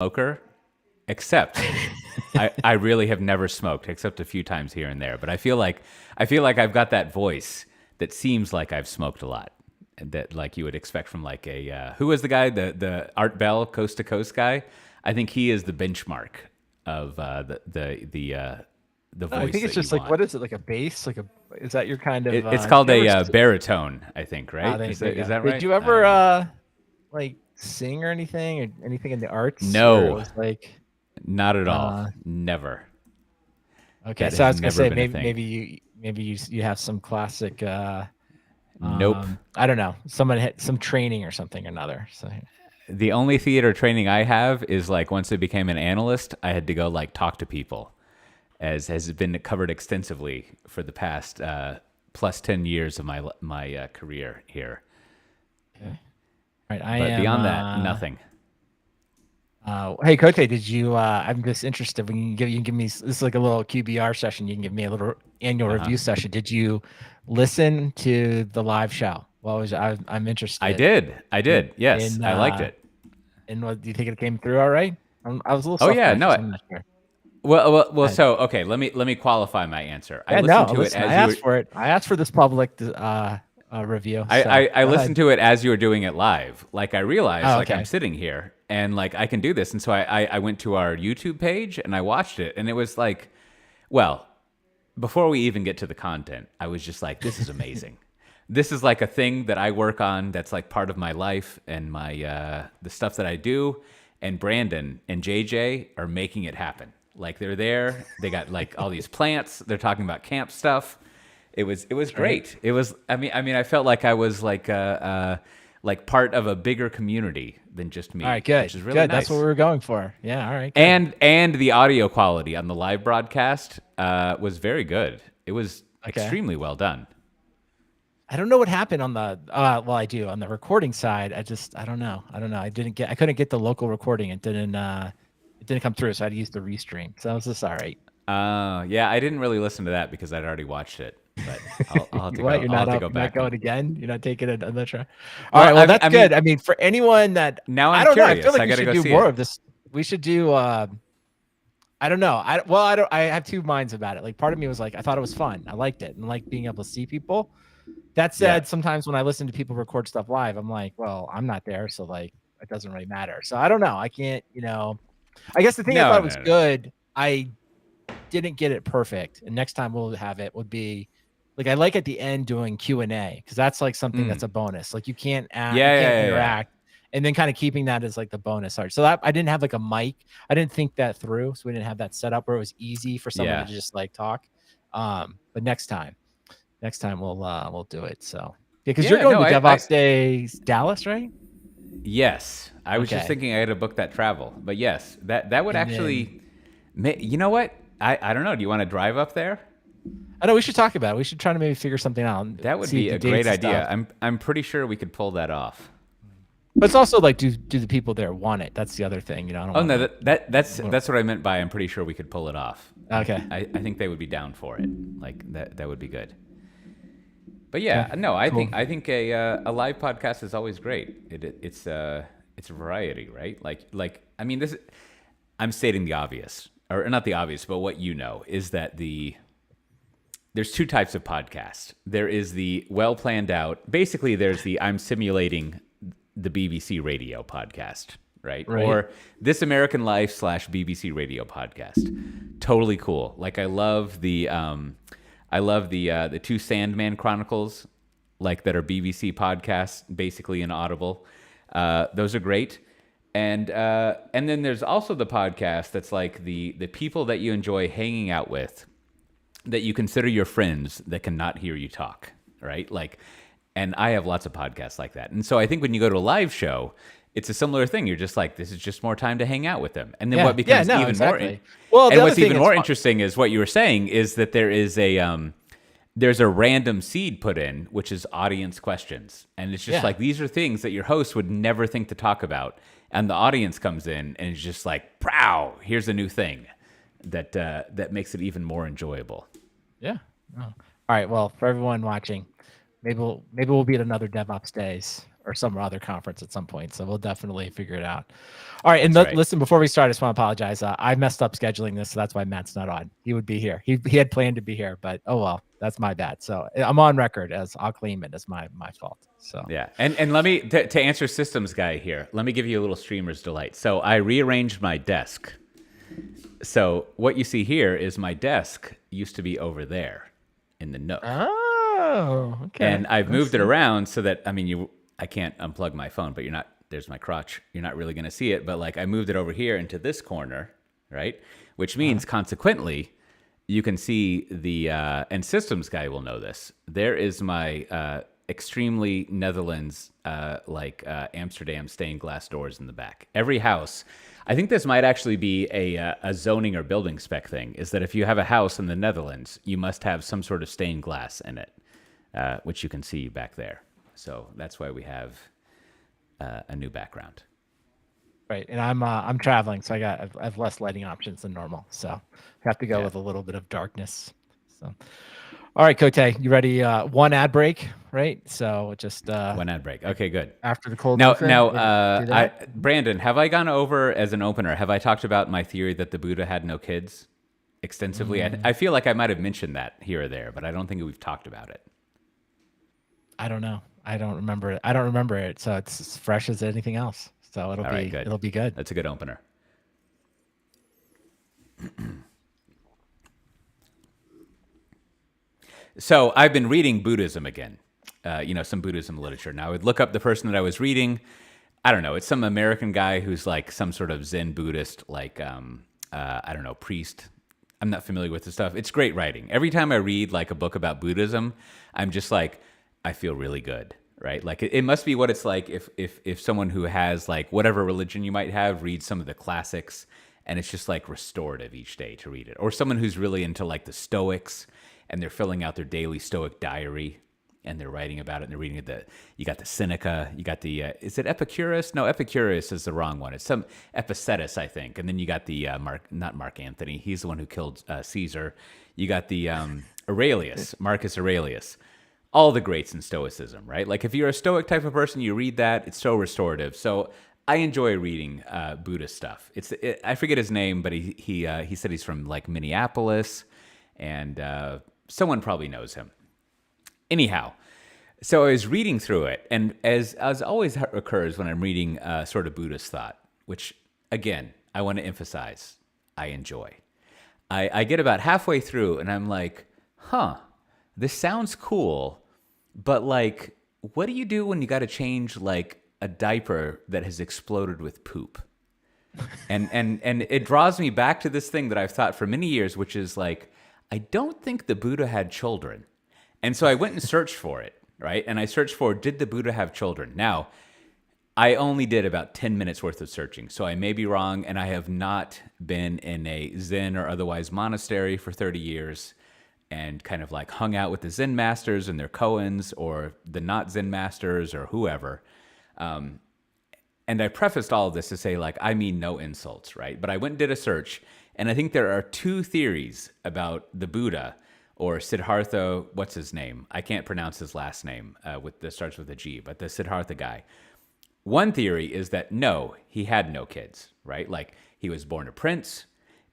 smoker, except I really have never smoked except a few times here and there. But I feel like I've got that voice that seems like I've smoked a lot. That like you would expect from like a who was the guy, the Art Bell Coast to Coast guy. I think he is the benchmark of the I voice think it's that you just like, want. what is it? Like a bass? Is that your kind of, It's called do you ever, a baritone, I think, right? there you Is go. that Did right? you I ever, don't know. like sing or anything in the arts where it No, was like, not at all. uh, Never. okay. That So I has was gonna never say been a maybe thing. you have some classic, Nope. I don't know, someone had some training or something or another. So The only theater training I have is like once I became an analyst, I had to go like talk to people, as has been covered extensively for the past plus 10 years of my career here. okay. All right, I But am. beyond that, nothing. Hey, Cote, did you? I'm just interested. When you can give me this is like a little QBR session. You can give me a little annual Uh huh. review session. Did you listen to the live show? What was I'm I interested did. I in did. Yes, I liked it. what do you think it came through all right? I was a little Oh self yeah, no. conscious. I'm not sure. So okay. Let me qualify my answer. I Yeah, no. listened to it Listen, I as you were. asked for it. I asked for this public review. I, So I, I go ahead. listened to it as you were doing it live. Like I realized, Oh, like I'm okay. sitting here and like I can do this. And so I went to our YouTube page and I watched it, and it was like, well, before we even get to the content, I was just like, this is amazing. This is like a thing that I work on. That's like part of my life and my the stuff that I do. And Brandon and JJ are making it happen. Like they're there. They got like all these plants. They're talking about camp stuff. It was Great. great. It was. I mean, I felt like I was like part of a bigger community than just All right. me, Good. which is really Good. That's what we nice. were going for. Yeah. All right. Good. And the audio quality on the live broadcast was very good. It was Okay. extremely well done. I don't know what happened on the well, I do on the recording side. I don't know. I couldn't get the local recording. It didn't come through, so I had to use the restream. So it was just all right. Yeah, I didn't really listen to that because I'd already watched it, but I'll have to What? go. I'll have to go You're not back and. going again? You're not taking it another try? All Well, right. Well, I, that's I mean, good. I mean, for anyone that now I I'm don't know, I feel curious. like I we got to should go do see more it. of this. We should do I don't know. I have two minds about it. Like part of me was like, I thought it was fun. I liked it and like being able to see people. That Yeah. said, sometimes when I listen to people record stuff live, I'm like, well, I'm not there, so like it doesn't really matter. So I don't know. I can't, I guess the thing I No, thought was no, no. good, I didn't get it perfect. And next time we'll have it would be like I like at the end doing Q&A because that's like something that's Mm. a bonus. Like you Yeah, can't yeah, yeah, yeah. interact and then kind of keeping that as like the bonus art. So that I didn't have like a mic. I didn't think that through. So we didn't have that set up where it was easy for someone to Yeah. just like talk. But next time we'll do it. So yeah, because you're Yeah, going no, to I DevOps Days Dallas, right? yes, I was just Okay. thinking I had to book that travel, but yes, that would And then actually. You know what? I don't know. Do you want to drive up there? I know we should talk about it. We should try to maybe figure something out and That would see be the a great dates and idea. stuff. I'm pretty sure we could pull that off. But it's also like do the people there want it? That's the other thing. I don't Oh want no, to. that's what I meant by I'm pretty sure we could pull it off. Okay. I think they would be down for it. Like that would be good. But Okay. yeah, no, I Cool. think a live podcast is always great. It's variety, right? Like I mean this. I'm stating the obvious, or not the obvious, but what you know is that there's two types of podcasts. There is the well planned out. Basically, there's the I'm simulating the BBC radio podcast, right? Right. Or This American Life / BBC radio podcast. Totally cool. Like I love the two Sandman Chronicles, like that are BBC podcasts, basically in Audible. Those are great. And then there's also the podcast that's like the people that you enjoy hanging out with, that you consider your friends that cannot hear you talk, right? Like, and I have lots of podcasts like that. And so I think when you go to a live show, it's a similar thing. You're just like, this is just more time to hang out with them. And then Yeah. what Yeah. becomes No. even more, Exactly. Well, the and other what's thing even is more interesting is what you were saying is that there's a random seed put in, which is audience questions. And it's just yeah. like, these are things that your host would never think to talk about. And the audience comes in and is just like, "Prow! Here's a new thing," that makes it even more enjoyable. Yeah. Oh. All right. Well, for everyone watching, maybe we'll be at another DevOps Days or some other conference at some point. So we'll definitely figure it out. All right, and That's right. listen, before we start, I just want to apologize. I messed up scheduling this, so that's why Matt's not on. He would be here. He had planned to be here, but oh well, that's my bad. So I'm on record as I'll claim it as my fault. So Yeah, and let me to answer systems guy here. Let me give you a little streamer's delight. So I rearranged my desk. So what you see here is my desk used to be over there in the nook. Oh, okay. And I've moved it around so that, I mean, I can't unplug my phone, but there's my crotch. You're not really going to see it, but like I moved it over here into this corner, right? Which means consequently, you can see and systems guy will know this. There is my extremely Netherlands, Amsterdam stained glass doors in the back. Every house, I think this might actually be a zoning or building spec thing, is that if you have a house in the Netherlands, you must have some sort of stained glass in it, which you can see back there. So that's why we have a new background. Right, and I'm traveling, so I have less lighting options than normal, so I have to go with a little bit of darkness. So, all right, Cote, you ready? One ad break, right? So just one ad break. Okay, good. After the cold. Now, Brandon, have I gone over as an opener? Have I talked about my theory that the Buddha had no kids extensively? I feel like I might have mentioned that here or there, but I don't think we've talked about it. I don't know. I don't remember it. I don't remember it, so it's as fresh as anything else. So it'll be good. That's a good opener. So I've been reading Buddhism again, some Buddhism literature. Now I would look up the person that I was reading. I don't know. It's some American guy who's like some sort of Zen Buddhist, priest. I'm not familiar with the stuff. It's great writing. Every time I read like a book about Buddhism, I'm just like, I feel really good, right? Like it must be what it's like if someone who has like whatever religion you might have reads some of the classics, and it's just like restorative each day to read it. Or someone who's really into like the Stoics, and they're filling out their daily Stoic diary, and they're writing about it, and they're reading it. You got the Seneca, you got the, is it Epicurus? No, Epicurus is the wrong one. It's some Epictetus, I think. And then you got the, not Mark Antony, he's the one who killed Caesar. You got the Aurelius, Marcus Aurelius. All the greats in Stoicism, right? Like if you're a Stoic type of person, you read that, it's so restorative. So I enjoy reading Buddhist stuff. I forget his name, but he said he's from like Minneapolis, and someone probably knows him. Anyhow, so I was reading through it, and as always occurs when I'm reading sort of Buddhist thought, which again, I want to emphasize, I enjoy. I get about halfway through, and I'm like, this sounds cool, but like, what do you do when you got to change like a diaper that has exploded with poop? And it draws me back to this thing that I've thought for many years, which is like, I don't think the Buddha had children. And so I went and searched for it, right? And I searched for, did the Buddha have children? Now, I only did about 10 minutes worth of searching, so I may be wrong, and I have not been in a Zen or otherwise monastery for 30 years and kind of like hung out with the Zen masters and their koans or the not Zen masters or whoever. And I prefaced all of this to say, like, I mean no insults, right? But I went and did a search, and I think there are two theories about the Buddha, or Siddhartha, what's his name? I can't pronounce his last name that starts with a G, but the Siddhartha guy. One theory is that no, he had no kids, right? Like he was born a prince.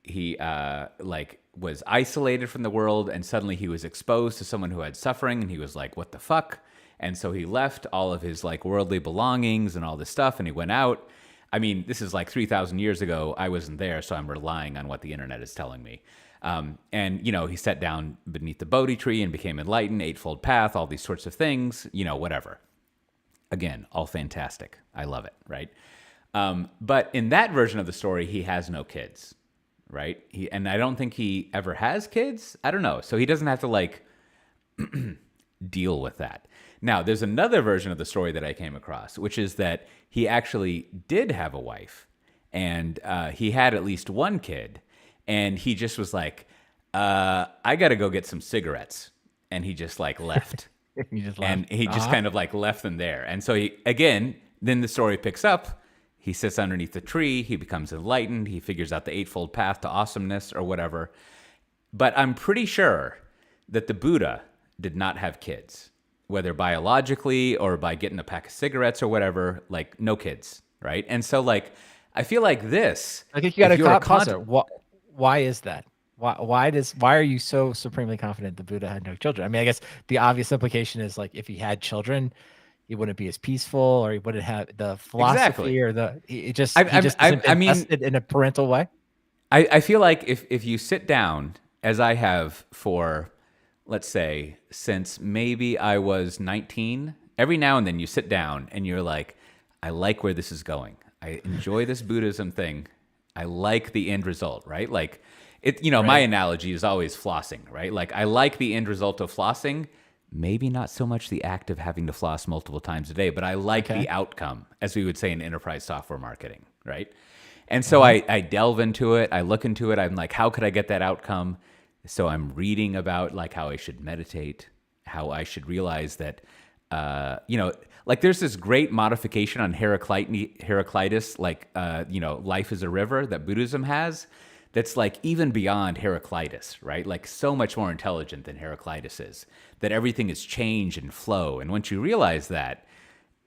He was isolated from the world, and suddenly he was exposed to someone who had suffering, and he was like, what the fuck? And so he left all of his like worldly belongings and all this stuff, and he went out. I mean, this is like 3,000 years ago. I wasn't there, so I'm relying on what the internet is telling me. And, he sat down beneath the Bodhi tree and became enlightened, Eightfold Path, all these sorts of things, whatever. Again, all fantastic. I love it, right? But in that version of the story, he has no kids, right? And I don't think he ever has kids. I don't know. So he doesn't have to like deal with that. Now, there's another version of the story that I came across, which is that he actually did have a wife, and he had at least one kid. And he just was like, I got to go get some cigarettes. And he just like left. He just kind of like left them there. And so then the story picks up. He sits underneath the tree. He becomes enlightened. He figures out the Eightfold Path to awesomeness or whatever. But I'm pretty sure that the Buddha did not have kids. whether biologically or by getting a pack of cigarettes or whatever, like no kids, right? And so like I feel like this, I think you got if you're to pause there. Why is that? Why are you so supremely confident the Buddha had no children? I mean, I guess the obvious implication is like if he had children, he wouldn't be as peaceful, or he wouldn't have the philosophy, exactly. or he just isn't I mean, invested in a parental way. I feel like if you sit down, as I have for, let's say, since maybe I was 19, every now and then you sit down and you're like, I like where this is going. I enjoy this Buddhism thing. I like the end result, right? Like it, my Right. analogy is always flossing, right? Like I like the end result of flossing, maybe not so much the act of having to floss multiple times a day, but I like Okay. the outcome, as we would say in enterprise software marketing, right? And so I delve into it, I look into it, I'm like, how could I get that outcome? So I'm reading about like how I should meditate, how I should realize that, like there's this great modification on Heraclitus, like, life is a river that Buddhism has. That's like even beyond Heraclitus, right? Like so much more intelligent than Heraclitus is. That everything is change and flow. And once you realize that,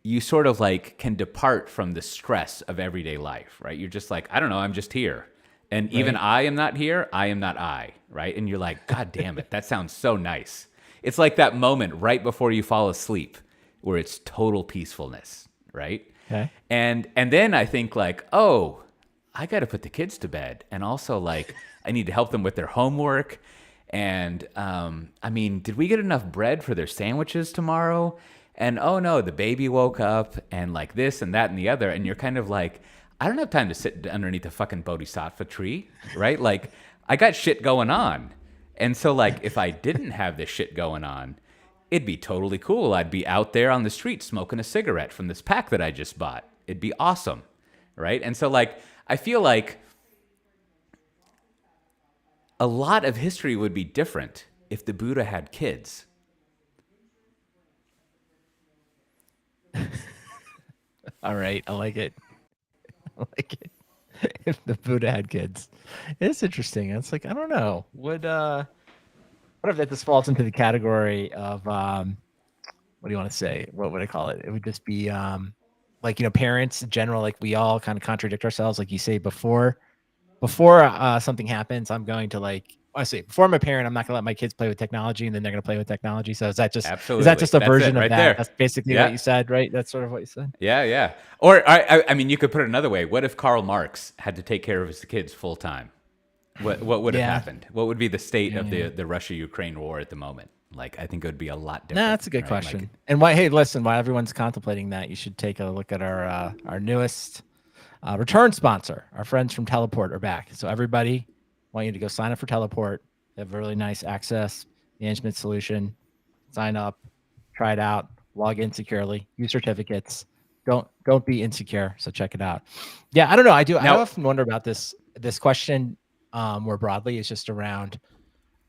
you sort of like can depart from the stress of everyday life, right? You're just like, I don't know, I'm just here. And even Right. I am not here, I am not I, right? And you're like, God damn it, that sounds so nice. It's like that moment right before you fall asleep where it's total peacefulness, right? Okay. And then I think like, oh, I got to put the kids to bed, and also like I need to help them with their homework. And I mean, did we get enough bread for their sandwiches tomorrow? And oh no, the baby woke up, and like this and that and the other, and you're kind of like, I don't have time to sit underneath a fucking bodhisattva tree, right? Like I got shit going on. And so like if I didn't have this shit going on, it'd be totally cool. I'd be out there on the street smoking a cigarette from this pack that I just bought. It'd be awesome, right? And so like I feel like a lot of history would be different if the Buddha had kids. All right. I like it. I like it. If the Buddha had kids, it's interesting. It's like I don't know. What if that just falls into the category of what do you want to say? What would I call it? It would just be like parents in general. Like we all kind of contradict ourselves. Like you say before something happens, I'm going to I say before I'm a parent, I'm not going to let my kids play with technology, and then they're going to play with technology. So is that Absolutely. just a That's it version of right that? there. That's basically Yeah. what you said, right? That's sort of what you said. Yeah, yeah. Or I mean, you could put it another way. What if Karl Marx had to take care of his kids full time? What would have Yeah. happened? What would be the state of Yeah. the Russia-Ukraine war at the moment? Like, I think it would be a lot No, different. that's a good right? question. Like, And why? Hey, listen, while everyone's contemplating that, you should take a look at our newest return sponsor. Our friends from Teleport are back. So everybody, want you to go sign up for Teleport. They have a really nice access management solution. Sign up, try it out, log in securely, use certificates. Don't be insecure. So check it out. Yeah, I don't know. I Now- often wonder about this question more broadly. It's just around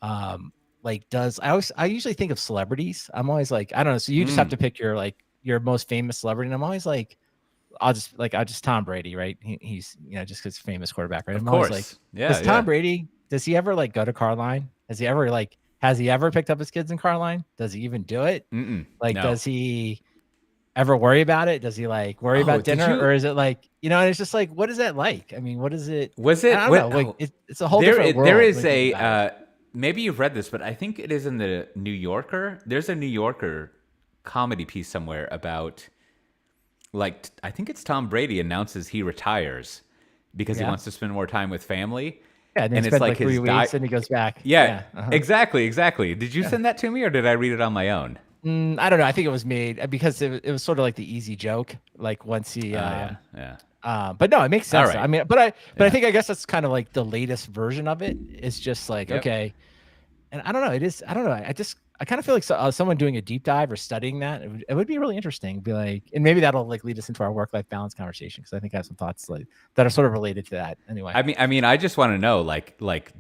like I usually think of celebrities. I'm always like, I don't know. So you just have to pick your most famous celebrity. And I'm always like, I'll just Tom Brady, right? He's just because famous quarterback, right? of I'm always course. like, Yeah, does Tom yeah. Brady, does he ever go to Carline? Has he ever picked up his kids in Carline? Does he even do it? Mm-mm. Like, No. does he ever worry about it? Does he worry about did dinner, you- or is it and it's just like, what is that like? I mean, what is it? Was it? I don't what- know. Like, oh, it's a whole there, different world. there is when you think about it. maybe you've read this, but I think it is in the New Yorker. There's a New Yorker comedy piece somewhere about, I think it's Tom Brady announces he retires because he Yeah. wants to spend more time with family. Yeah, and then and he it's spends like like 3 his weeks, and he goes back. Yeah, uh-huh. exactly. Did you send that to me, or did I read it on my own? I don't know. I think it was made because it was sort of like the easy joke. Like once he, Yeah. but no, it makes sense. All right. I mean, but I think I guess that's kind of like the latest version of it. It's just like Yep. okay, and I don't know. I don't know. I kind of feel like someone doing a deep dive or studying that. It would be really interesting. Be like, and maybe that'll lead us into our work-life balance conversation because I think I have some thoughts that are sort of related to that. Anyway, I mean, I just want to know,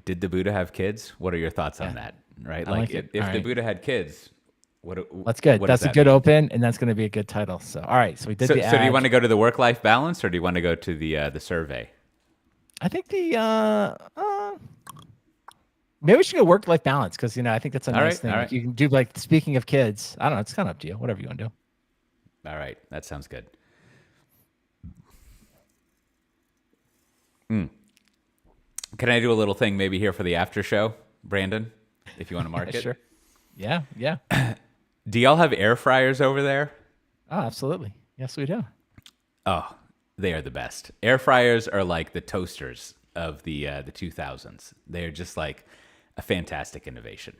did the Buddha have kids? What are your thoughts on that? Right? I like it. if All the right. Buddha had kids, that's good. what does That's a that good mean? open, and that's going to be a good title. So, all right. So we did So, the so do you ad. want to go to the work-life balance, or do you want to go to the survey? I think maybe we should go work-life balance because I think that's a All nice right, thing. all Like right, you can do like speaking of kids, I don't know. It's kind of up to you. Whatever you want to do. all right. That sounds good. Can I do a little thing maybe here for the after show, Brandon? If you want to mark it. Sure. Yeah. Yeah. Do y'all have air fryers over there? Oh, absolutely. Yes, we do. Oh, they are the best. Air fryers are like the toasters of the 2000s. They're just like a fantastic innovation.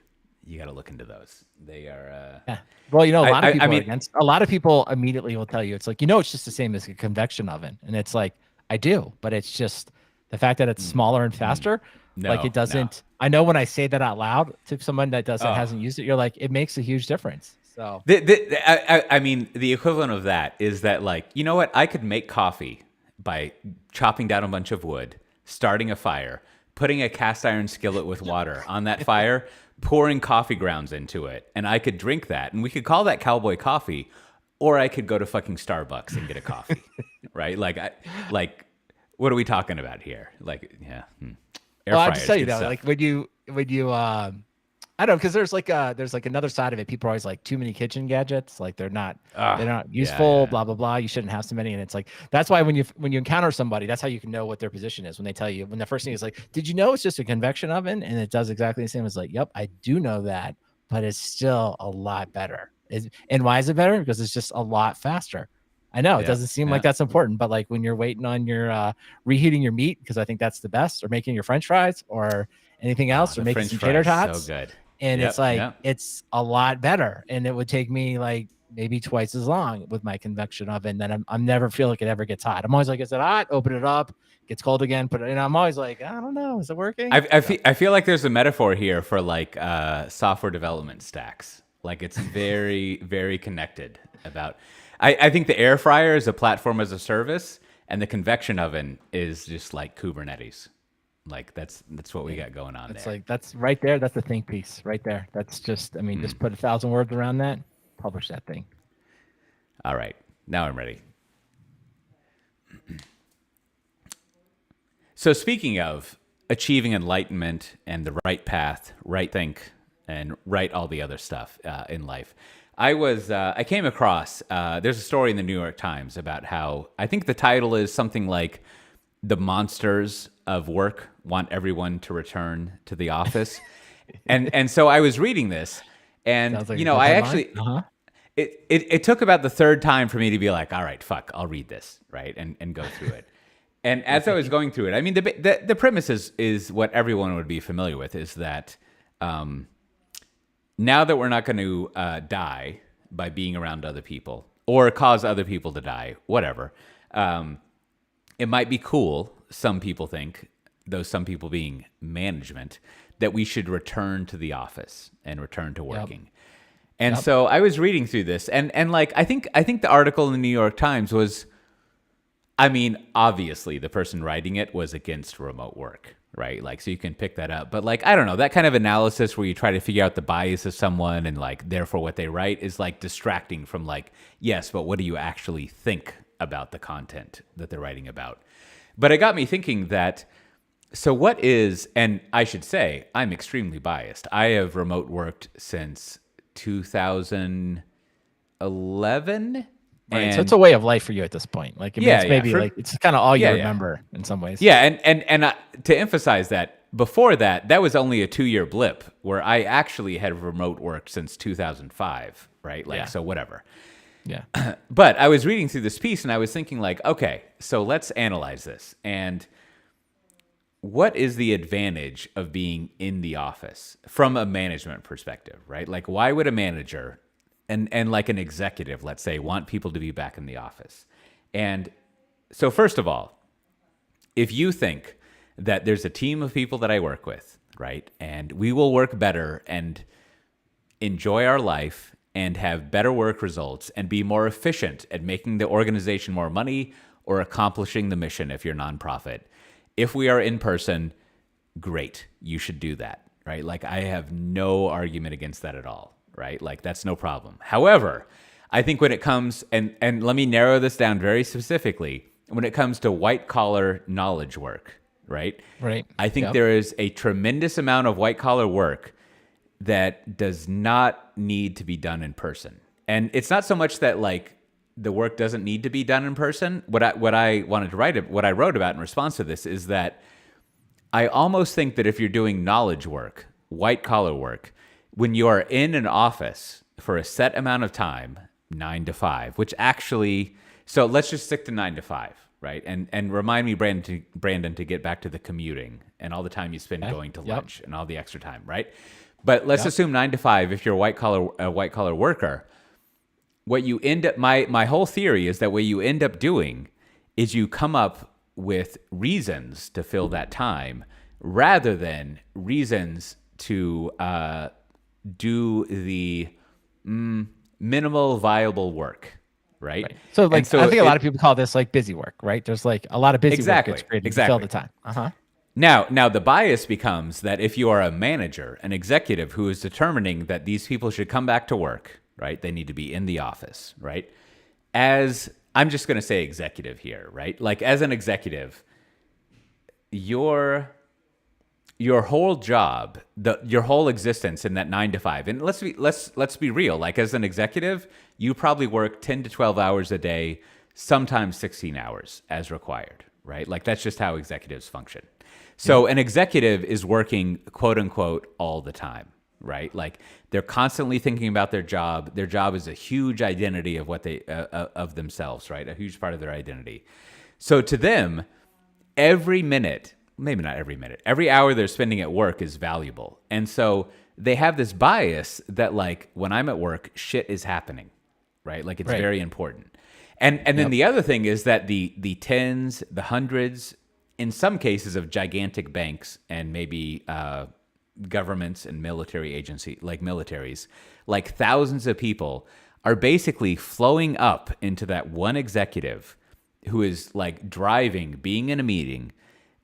You got to look into those. They are. Yeah. Well, a lot of I people are mean, against. A lot of people immediately will tell you it's like it's just the same as a convection oven, and it's like I do, but it's just the fact that it's smaller and faster. Like no, it doesn't. I know when I say that out loud to someone that hasn't used it, you're like, it makes a huge difference. So I mean, the equivalent of that is that, like, you know what? I could make coffee by chopping down a bunch of wood, starting a fire, putting a cast iron skillet with water on that fire, pouring coffee grounds into it, and I could drink that, and we could call that cowboy coffee, or I could go to fucking Starbucks and get a coffee, right? Like, what are we talking about here? Like, yeah. Air Well, I'll fryers, just tell you good though, stuff. like when you I don't know, because there's like another side of it. People are always like too many kitchen gadgets, like they're not useful, yeah. blah blah blah. You shouldn't have so many, and it's like that's why when you encounter somebody, that's how you can know what their position is when they tell you when the first thing is like, did you know it's just a convection oven and it does exactly the same? It's like, yep, I do know that, but it's still a lot better. And why is it better? Because it's just a lot faster. I know it doesn't seem like that's important, but like when you're waiting on your reheating your meat, because I think that's the best, or making your French fries or anything else, or The making French some tater fries, tots, so good. and Yep, it's like yep. it's a lot better, and it would take me like maybe twice as long with my convection oven. Then I'm never feel like it ever gets hot. I'm always like, is it hot? Open it up, gets cold again, put it. And I'm always like, I don't know, is it working? I feel like there's a metaphor here for like software development stacks. Like it's very, very connected about. I think the air fryer is a platform as a service, and the convection oven is just like Kubernetes. Like that's what we got going on It's there. like that's right there. That's a think piece right there. That's just, I mean, just put 1,000 words around that, publish that thing. All right, now I'm ready. So speaking of achieving enlightenment and the right path, right think, and right all the other stuff in life, I came across there's a story in the New York Times about how I think the title is something like "The Monsters of Work Want Everyone to Return to the Office," and so I was reading this, and Sounds like a good I headline. actually it took about the third time for me to be like, all right, fuck, I'll read this, right, and go through it. And as I was going through it, I mean, the premise is what everyone would be familiar with, is that now that we're not going to die by being around other people or cause other people to die, whatever, it might be cool, some people think, though some people being management, that we should return to the office and return to working. And so I was reading through this, and like I think the article in the New York Times was, I mean, obviously the person writing it was against remote work, right? Like, so you can pick that up. But like, I don't know, that kind of analysis where you try to figure out the bias of someone and like, therefore what they write is like distracting from like, yes, but what do you actually think about the content that they're writing about? But it got me thinking that, so what is, and I should say, I'm extremely biased. I have remote worked since 2011. Right. So it's a way of life for you at this point. Like, I mean, it's maybe like it's kind of all you remember in some ways. Yeah, and to emphasize that, before that was only a 2-year blip where I actually had remote worked since 2005, right? Like, so whatever. Yeah. But I was reading through this piece and I was thinking like, okay, so let's analyze this. And what is the advantage of being in the office from a management perspective, right? Like, why would a manager and like an executive, let's say, want people to be back in the office? And so first of all, if you think that there's a team of people that I work with, right, and we will work better and enjoy our life and have better work results and be more efficient at making the organization more money or accomplishing the mission if you're nonprofit, if we are in person, great, you should do that, right? Like, I have no argument against that at all. Right? Like, that's no problem. However, I think when it comes, and let me narrow this down very specifically, when it comes to white collar knowledge work, right? Right. I think Yep. there is a tremendous amount of white collar work that does not need to be done in person. And it's not so much that like the work doesn't need to be done in person. What I wanted to write, what I wrote about in response to this is that I almost think that if you're doing knowledge work, white collar work, when you are in an office for a set amount of time, 9 to 5, which actually, so let's just stick to 9 to 5, right? And remind me, Brandon, to get back to the commuting and all the time you spend going to lunch and all the extra time, right? But let's assume 9 to 5. If you're a white collar worker, what you end up, my whole theory is that what you end up doing is you come up with reasons to fill that time rather than reasons to do the minimal viable work, right? So like, And so I think a lot of people call this like busy work, right? There's like a lot of busy work gets created to fill the time. Now the bias becomes that if you are a manager, an executive who is determining that these people should come back to work, right? They need to be in the office, right? As I'm just going to say executive here, right? Like as an executive, your whole job, your whole existence in that 9 to 5, and let's be real. Like as an executive, you probably work 10 to 12 hours a day, sometimes 16 hours as required, right? Like that's just how executives function. So an executive is working, quote unquote, all the time, right? Like they're constantly thinking about their job. Their job is a huge identity of what they of themselves, right? A huge part of their identity. So to them, every minute, maybe not every minute, every hour they're spending at work is valuable. And so they have this bias that like when I'm at work, shit is happening, right? Like it's very important. And then the other thing is that the tens, the hundreds, in some cases of gigantic banks and maybe governments and military agency, like militaries, like thousands of people are basically flowing up into that one executive who is like driving, being in a meeting,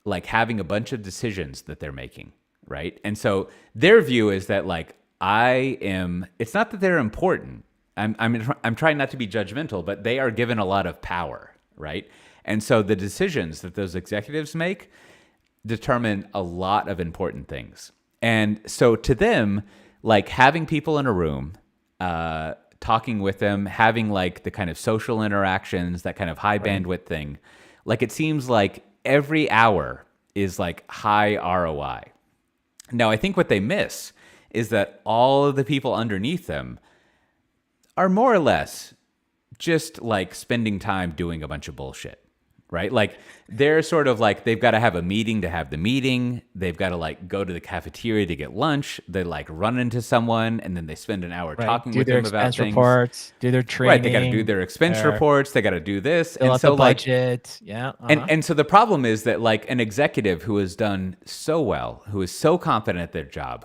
like having a bunch of decisions that they're making, right? And so their view is that like it's not that they're important. I'm trying not to be judgmental, but they are given a lot of power, right? And so the decisions that those executives make determine a lot of important things. And so to them, like having people in a room, talking with them, having like the kind of social interactions, that kind of high bandwidth thing, like it seems like every hour is like high ROI. Now, I think what they miss is that all of the people underneath them are more or less just like spending time doing a bunch of bullshit, right? Like they're sort of like, they've got to have a meeting to have the meeting. They've got to like go to the cafeteria to get lunch. They like run into someone and then they spend an hour talking with them about things. Reports, do their training. Right, they got to do their expense reports. They got to do this. Fill out the budget. And so the problem is that like an executive who has done so well, who is so competent at their job,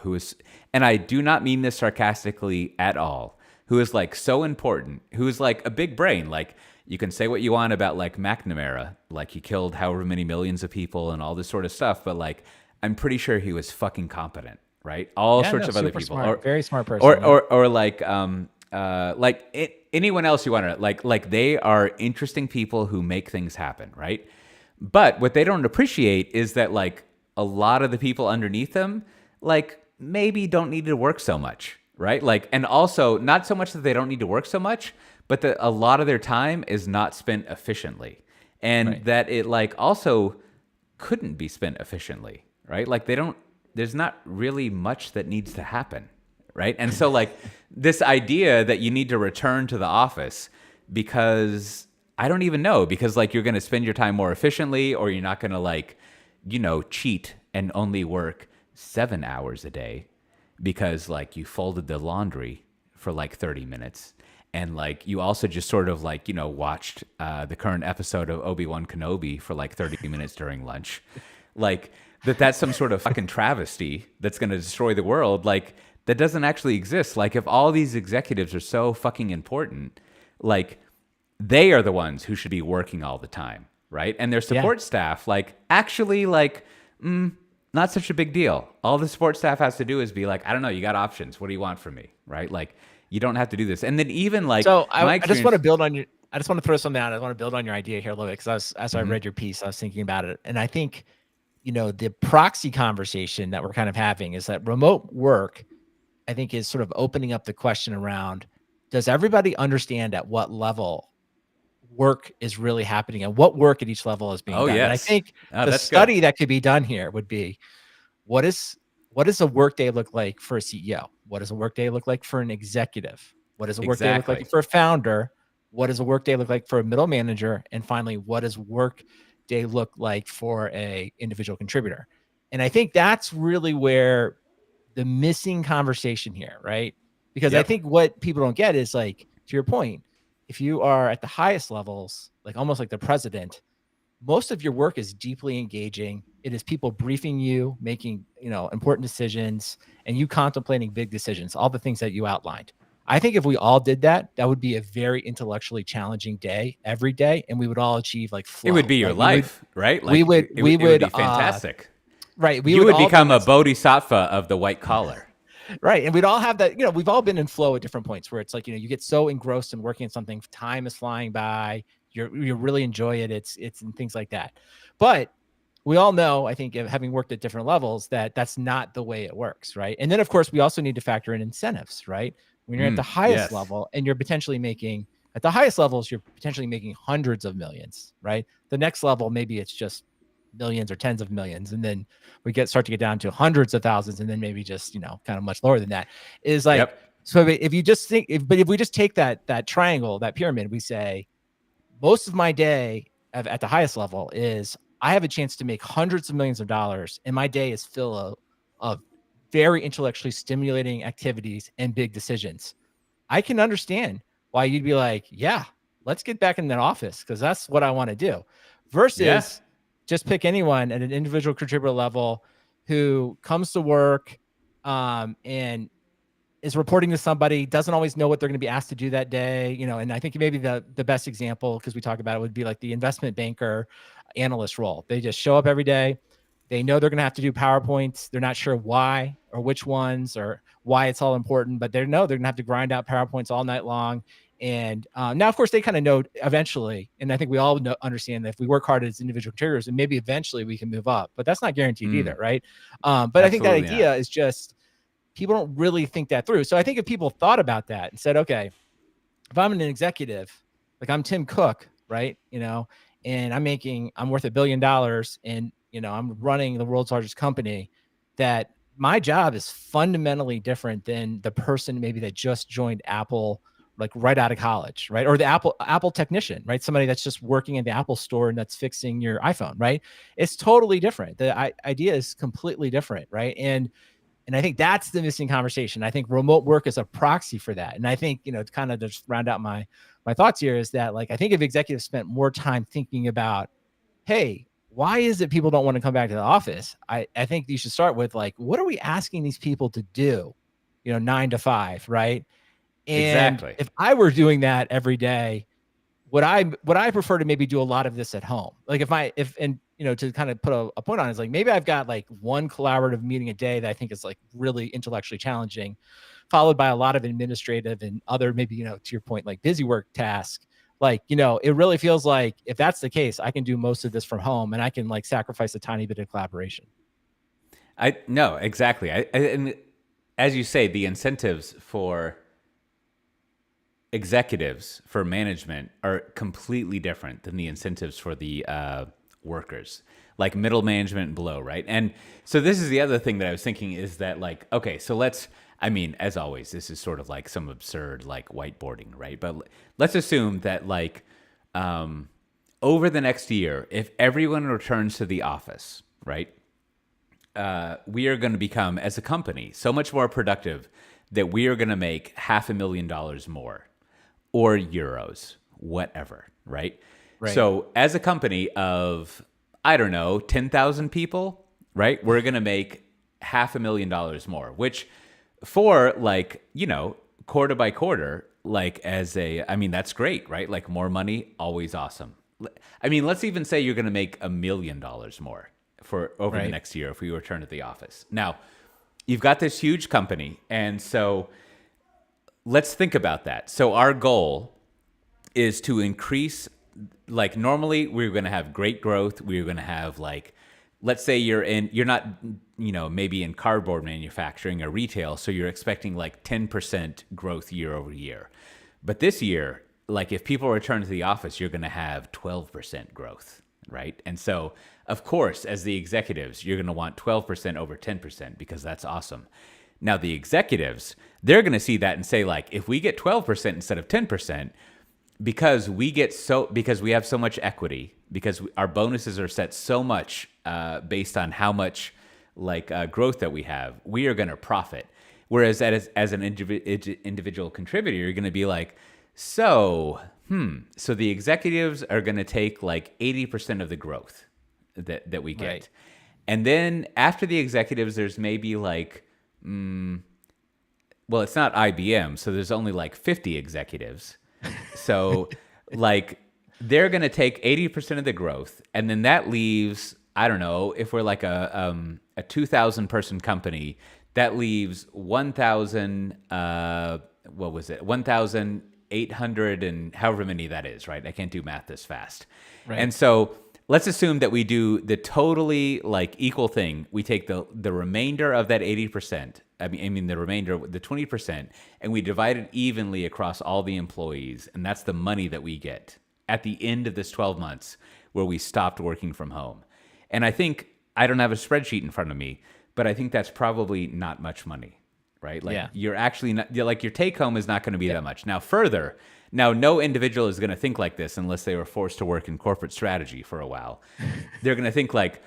and I do not mean this sarcastically at all, who is like so important, who is like a big brain. Like you can say what you want about like McNamara, like he killed however many millions of people and all this sort of stuff, but like I'm pretty sure he was fucking competent, right? All sorts of other people, very smart person, or like anyone else you want to like they are interesting people who make things happen, right? But what they don't appreciate is that like a lot of the people underneath them, like maybe don't need to work so much. Right? Like, and also not so much that they don't need to work so much, but that a lot of their time is not spent efficiently, and that it like also couldn't be spent efficiently, right? Like there's not really much that needs to happen, right? And so like this idea that you need to return to the office because I don't even know, because like you're going to spend your time more efficiently, or you're not going to like, cheat and only work 7 hours a day, because like you folded the laundry for like 30 minutes and like you also just sort of like, watched the current episode of Obi-Wan Kenobi for like 30 minutes during lunch. Like that's some sort of fucking travesty that's going to destroy the world. Like that doesn't actually exist. Like if all these executives are so fucking important, like they are the ones who should be working all the time, right? And their support staff, like actually like, not such a big deal. All the support staff has to do is be like, I don't know, you got options. What do you want from me? Right? Like, you don't have to do this. And then even like, so I just want to build on your, I just want to throw something out. I want to build on your idea here a little bit, because as I read your piece, I was thinking about it. And I think the proxy conversation that we're kind of having is that remote work, I think, is sort of opening up the question around, does everybody understand at what level work is really happening and what work at each level is being Oh, done? And I yes. think Oh, the that's good. study that could be done here would be, what is what does a workday look like for a CEO? What does a workday look like for an executive? What does a workday look like Exactly. for a founder? What does a workday look like for a middle manager? And finally, what does workday look like for a individual contributor? And I think that's really where the missing conversation here, right? Because I Yep. think what people don't get is, like, to your point, if you are at the highest levels, like almost like the president, most of your work is deeply engaging. It is people briefing you, making, important decisions, and you contemplating big decisions, all the things that you outlined. I think if we all did that, that would be a very intellectually challenging day every day, and we would all achieve like It would flow, be your right? life, right? We Like would, we it would would, be fantastic. right. We You would would all be in become a that. bodhisattva of the white collar. Right. And we'd all have that, we've all been in flow at different points where it's like, you get so engrossed in working on something, time is flying by, you really enjoy it. It's and things like that. But we all know, I think, having worked at different levels, that that's not the way it works. Right. And then, of course, we also need to factor in incentives, right? When you're at the highest Yes. level and you're potentially making, at the highest levels, you're potentially making hundreds of millions, right? The next level, maybe it's just millions or tens of millions. And then we start to get down to hundreds of thousands, and then maybe just, kind of much lower than that. Is like, Yep. so if you just think, if we just take that triangle, that pyramid, we say most of my day at the highest level is I have a chance to make hundreds of millions of dollars, and my day is full of very intellectually stimulating activities and big decisions. I can understand why you'd be like, yeah, let's get back in that office because that's what I want to do. Yeah. Versus just pick anyone at an individual contributor level who comes to work and is reporting to somebody, doesn't always know what they're going to be asked to do that day, and I think maybe the best example, because we talk about it, would be like the investment banker analyst role. They just show up every day. They know they're going to have to do PowerPoints. They're not sure why or which ones or why it's all important, but they know they're going to have to grind out PowerPoints all night long. And now, of course, they kind of know eventually, and I think we all understand that if we work hard as individual contributors, and maybe eventually we can move up, but that's not guaranteed either, right? But I think that Absolutely not. idea is just, people don't really think that through. So I think if people thought about that and said, okay, if I'm an executive, like I'm Tim Cook, right? And I'm worth $1 billion, and, I'm running the world's largest company, that my job is fundamentally different than the person maybe that just joined Apple, like right out of college, right? Or the Apple technician, right? Somebody that's just working in the Apple store and that's fixing your iPhone, right? It's totally different. The idea is completely different, right? And I think that's the missing conversation. I think remote work is a proxy for that. And I think, to kind of just round out my thoughts here, is that, like, I think if executives spent more time thinking about, hey, why is it people don't want to come back to the office? I think you should start with, like, what are we asking these people to do, 9 to 5, right? And Exactly. if I were doing that every day, would I prefer to maybe do a lot of this at home? Like to kind of put a point on it, is like, maybe I've got like one collaborative meeting a day that I think is like really intellectually challenging, followed by a lot of administrative and other, maybe, to your point, like busy work tasks. Like, it really feels like if that's the case, I can do most of this from home and I can like sacrifice a tiny bit of collaboration. I no, exactly. And as you say, the incentives for executives, for management, are completely different than the incentives for the workers, like middle management and below, right? And so this is the other thing that I was thinking, is that, like, okay, so I mean, as always, this is sort of like some absurd like whiteboarding, right? But let's assume that, like, over the next year, if everyone returns to the office, right, we are going to become, as a company, so much more productive that we are going to make $500,000 more, or euros, whatever, right? Right. So as a company of, I don't know, 10,000 people, right, we're going to make $500,000 more, which, for, like, quarter by quarter, like, I mean, that's great, right? Like, more money, always awesome. I mean, let's even say you're going to make $1 million more for over the Right. next year if we return to the office. Now, you've got this huge company, and so let's think about that. So our goal is to increase, like, normally we're going to have great growth. We're going to have, like, let's say you're not, maybe in cardboard manufacturing or retail, so you're expecting like 10% growth year over year. But this year, like if people return to the office, you're going to have 12% growth, right? And so, of course, as the executives, you're going to want 12% over 10% because that's awesome. Now, the executives, they're going to see that and say, like, if we get 12% instead of 10%, because we have so much equity, because our bonuses are set so much based on how much growth that we are going to profit. Whereas as an individual contributor, you're going to be like, so the executives are going to take like 80% of the growth that we get. Right. And then after the executives, there's maybe like, well, it's not IBM, so there's only like 50 executives. So like they're going to take 80% of the growth, and then that leaves, I don't know, if we're like a 2,000 person company, that leaves 1,000 what was it? 1,800 and however many that is, right? I can't do math this fast. Right. And so let's assume that we do the totally like equal thing. We take the remainder of that 80%, I mean the remainder, the 20%, and we divide it evenly across all the employees. And that's the money that we get at the end of this 12 months where we stopped working from home. And I think, I don't have a spreadsheet in front of me, but I think that's probably not much money, right? Like you're actually not, like your take home is not going to be that much. Now, no individual is going to think like this unless they were forced to work in corporate strategy for a while. They're going to think like,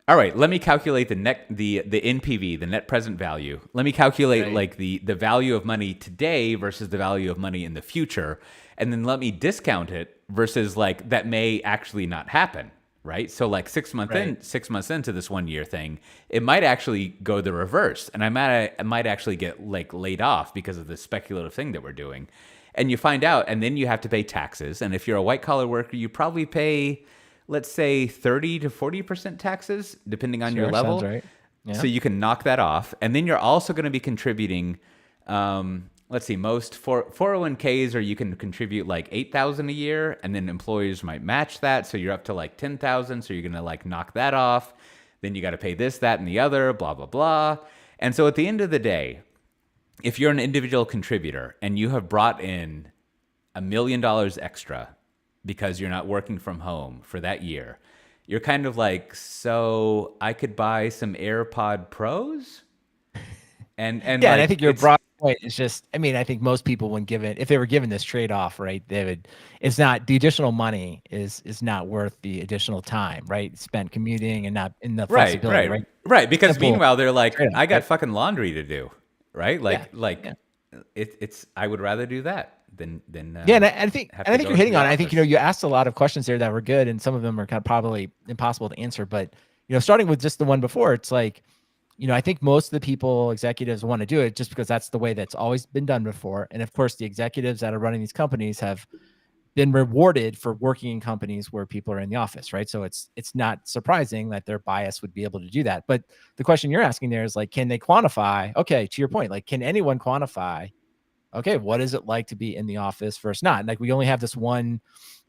all right, let me calculate the NPV, the net present value. Let me calculate like the value of money today versus the value of money in the future. And then let me discount it versus like that may actually not happen. Right. So like 6 months into this 1 year thing, it might actually go the reverse. And I might actually get like laid off because of this speculative thing that we're doing. And you find out, and then you have to pay taxes. And if you're a white collar worker, you probably pay, let's say 30 to 40% taxes, depending on your level. Sounds right. Yeah. So you can knock that off. And then you're also going to be contributing, let's see, most 401ks, or you can contribute like 8,000 a year, and then employers might match that. So you're up to like 10,000. So you're going to like knock that off. Then you got to pay this, that, and the other, blah, blah, blah. And so at the end of the day, if you're an individual contributor and you have brought in $1 million extra because you're not working from home for that year, you're kind of like, so I could buy some AirPod Pros? And and I think your broad point is just, I mean, I think most people, when given, if they were given this trade-off, right, it's not, the additional money is not worth the additional time, right, spent commuting and not in the flexibility, right. Because simple meanwhile, they're like, trade-off, I got fucking laundry to do, right? Yeah. It's I would rather do that than and I think you're hitting on it. I think, office. you asked a lot of questions there that were good, and some of them are kind of probably impossible to answer, but starting with just the one before, it's like, I think most of the people, executives, want to do it just because that's the way that's always been done before. And of course, the executives that are running these companies have been rewarded for working in companies where people are in the office, right? So it's not surprising that their bias would be able to do that. But the question you're asking there is like, can they quantify? Okay, to your point, like, can anyone quantify? Okay, what is it like to be in the office versus not? Like, we only have this one,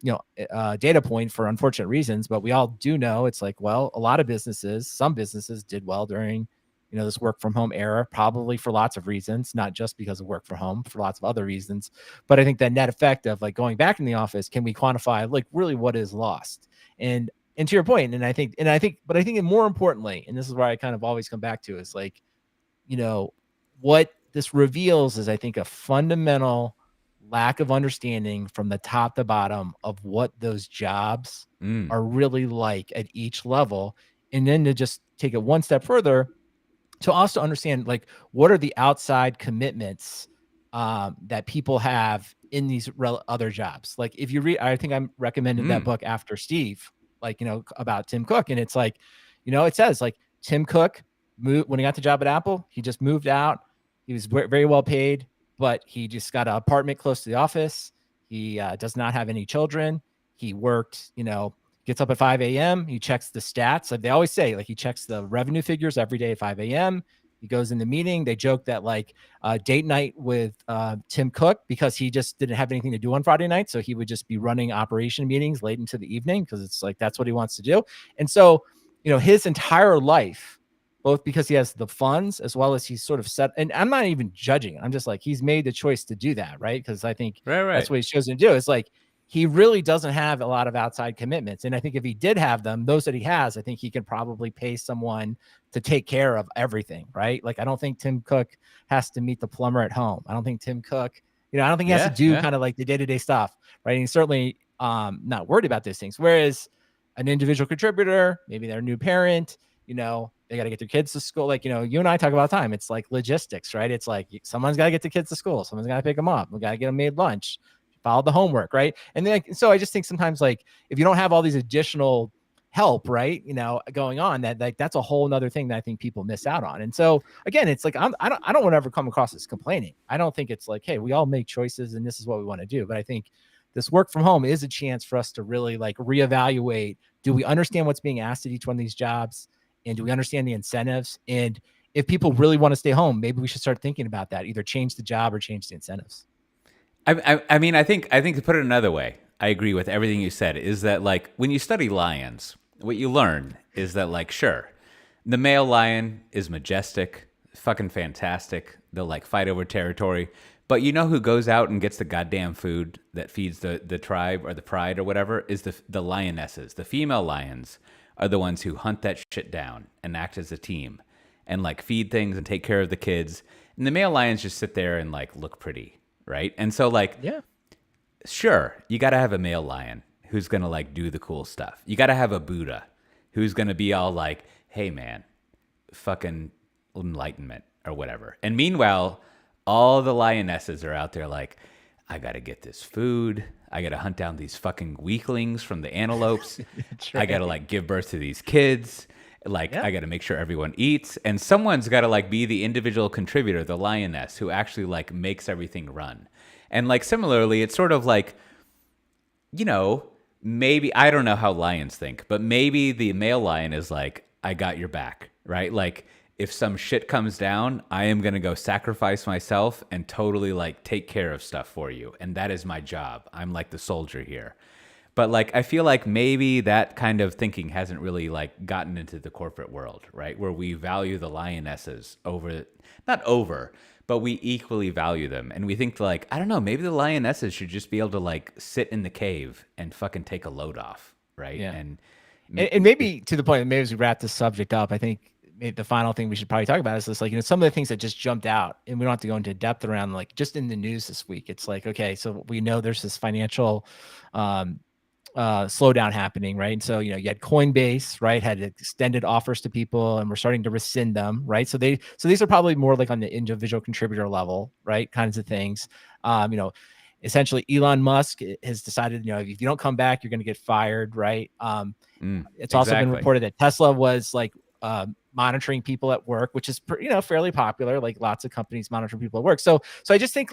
data point for unfortunate reasons, but we all do know it's like, well, a lot of some businesses did well during, this work from home era, probably for lots of reasons, not just because of work from home, for lots of other reasons. But I think that net effect of like going back in the office, can we quantify like really what is lost? And to your point, but I think more importantly, and this is where I kind of always come back to, is like, what this reveals is, I think, a fundamental lack of understanding from the top to bottom of what those jobs are really like at each level. And then to just take it one step further, to also understand like what are the outside commitments that people have in these other jobs. Like if you read, I think I recommended that book after Steve, like, about Tim Cook. And it's like, it says like Tim Cook moved when he got the job at Apple, he just moved out. He was very well paid, but he just got an apartment close to the office. He does not have any children. He worked, gets up at 5 a.m. He checks the stats. Like they always say, like he checks the revenue figures every day at 5 a.m. He goes in the meeting. They joke that like date night with Tim Cook, because he just didn't have anything to do on Friday night. So he would just be running operation meetings late into the evening because it's like, that's what he wants to do. And so his entire life, both because he has the funds as well as he's sort of set. And I'm not even judging it. I'm just like, he's made the choice to do that, right? Because I think Right. that's what he's chosen to do. It's like he really doesn't have a lot of outside commitments. And I think if he did have them, those that he has, I think he can probably pay someone to take care of everything, right? Like, I don't think Tim Cook has to meet the plumber at home. I don't think Tim Cook, I don't think he has to do kind of like the day-to-day stuff, right? And he's certainly not worried about these things. Whereas an individual contributor, maybe they're a new parent, they got to get their kids to school. Like, you and I talk about time. It's like logistics, right? It's like someone's got to get the kids to school. Someone's got to pick them up. We got to get them made lunch, follow the homework, right? And then, so I just think sometimes, like, if you don't have all these additional help, right, going on, that like that's a whole nother thing that I think people miss out on. And so again, it's like I don't want to ever come across as complaining. I don't think it's like, hey, we all make choices and this is what we want to do. But I think this work from home is a chance for us to really like reevaluate. Do we understand what's being asked at each one of these jobs? And do we understand the incentives? And if people really want to stay home, maybe we should start thinking about that, either change the job or change the incentives. I mean, I think to put it another way, I agree with everything you said, is that like when you study lions, what you learn is that like, sure, the male lion is majestic, fucking fantastic. They'll like fight over territory. But you know who goes out and gets the goddamn food that feeds the tribe or the pride or whatever is the lionesses. The female lions are the ones who hunt that shit down and act as a team and like feed things and take care of the kids. And the male lions just sit there and like look pretty, right? And so like, Yeah, sure, you got to have a male lion who's going to like do the cool stuff. You got to have a Buddha who's going to be all like, hey man, fucking enlightenment or whatever. And meanwhile, all the lionesses are out there like, I got to get this food. I got to hunt down these fucking weaklings from the antelopes. right. I got to like give birth to these kids. Like, I got to make sure everyone eats. And someone's got to like be the individual contributor, the lioness who actually like makes everything run. And like, similarly, it's sort of like, maybe, I don't know how lions think, but maybe the male lion is like, I got your back, right? Like, if some shit comes down, I am going to go sacrifice myself and totally like take care of stuff for you. And that is my job. I'm like the soldier here. But like, I feel like maybe that kind of thinking hasn't really like gotten into the corporate world, right? Where we value the lionesses not over, but we equally value them. And we think like, I don't know, maybe the lionesses should just be able to like sit in the cave and fucking take a load off, right? Yeah. And maybe to the point, maybe as we wrap this subject up, I think maybe the final thing we should probably talk about is this, like, some of the things that just jumped out, and we don't have to go into depth around, like, just in the news this week. It's like, okay, so we know there's this financial slowdown happening, right? And so, you had Coinbase, right, had extended offers to people and we're starting to rescind them, right? So these are probably more like on the individual contributor level, right? Kinds of things. Essentially Elon Musk has decided, if you don't come back, you're going to get fired, right? It's also been reported that Tesla was like monitoring people at work, which is fairly popular. Like lots of companies monitor people at work. So I just think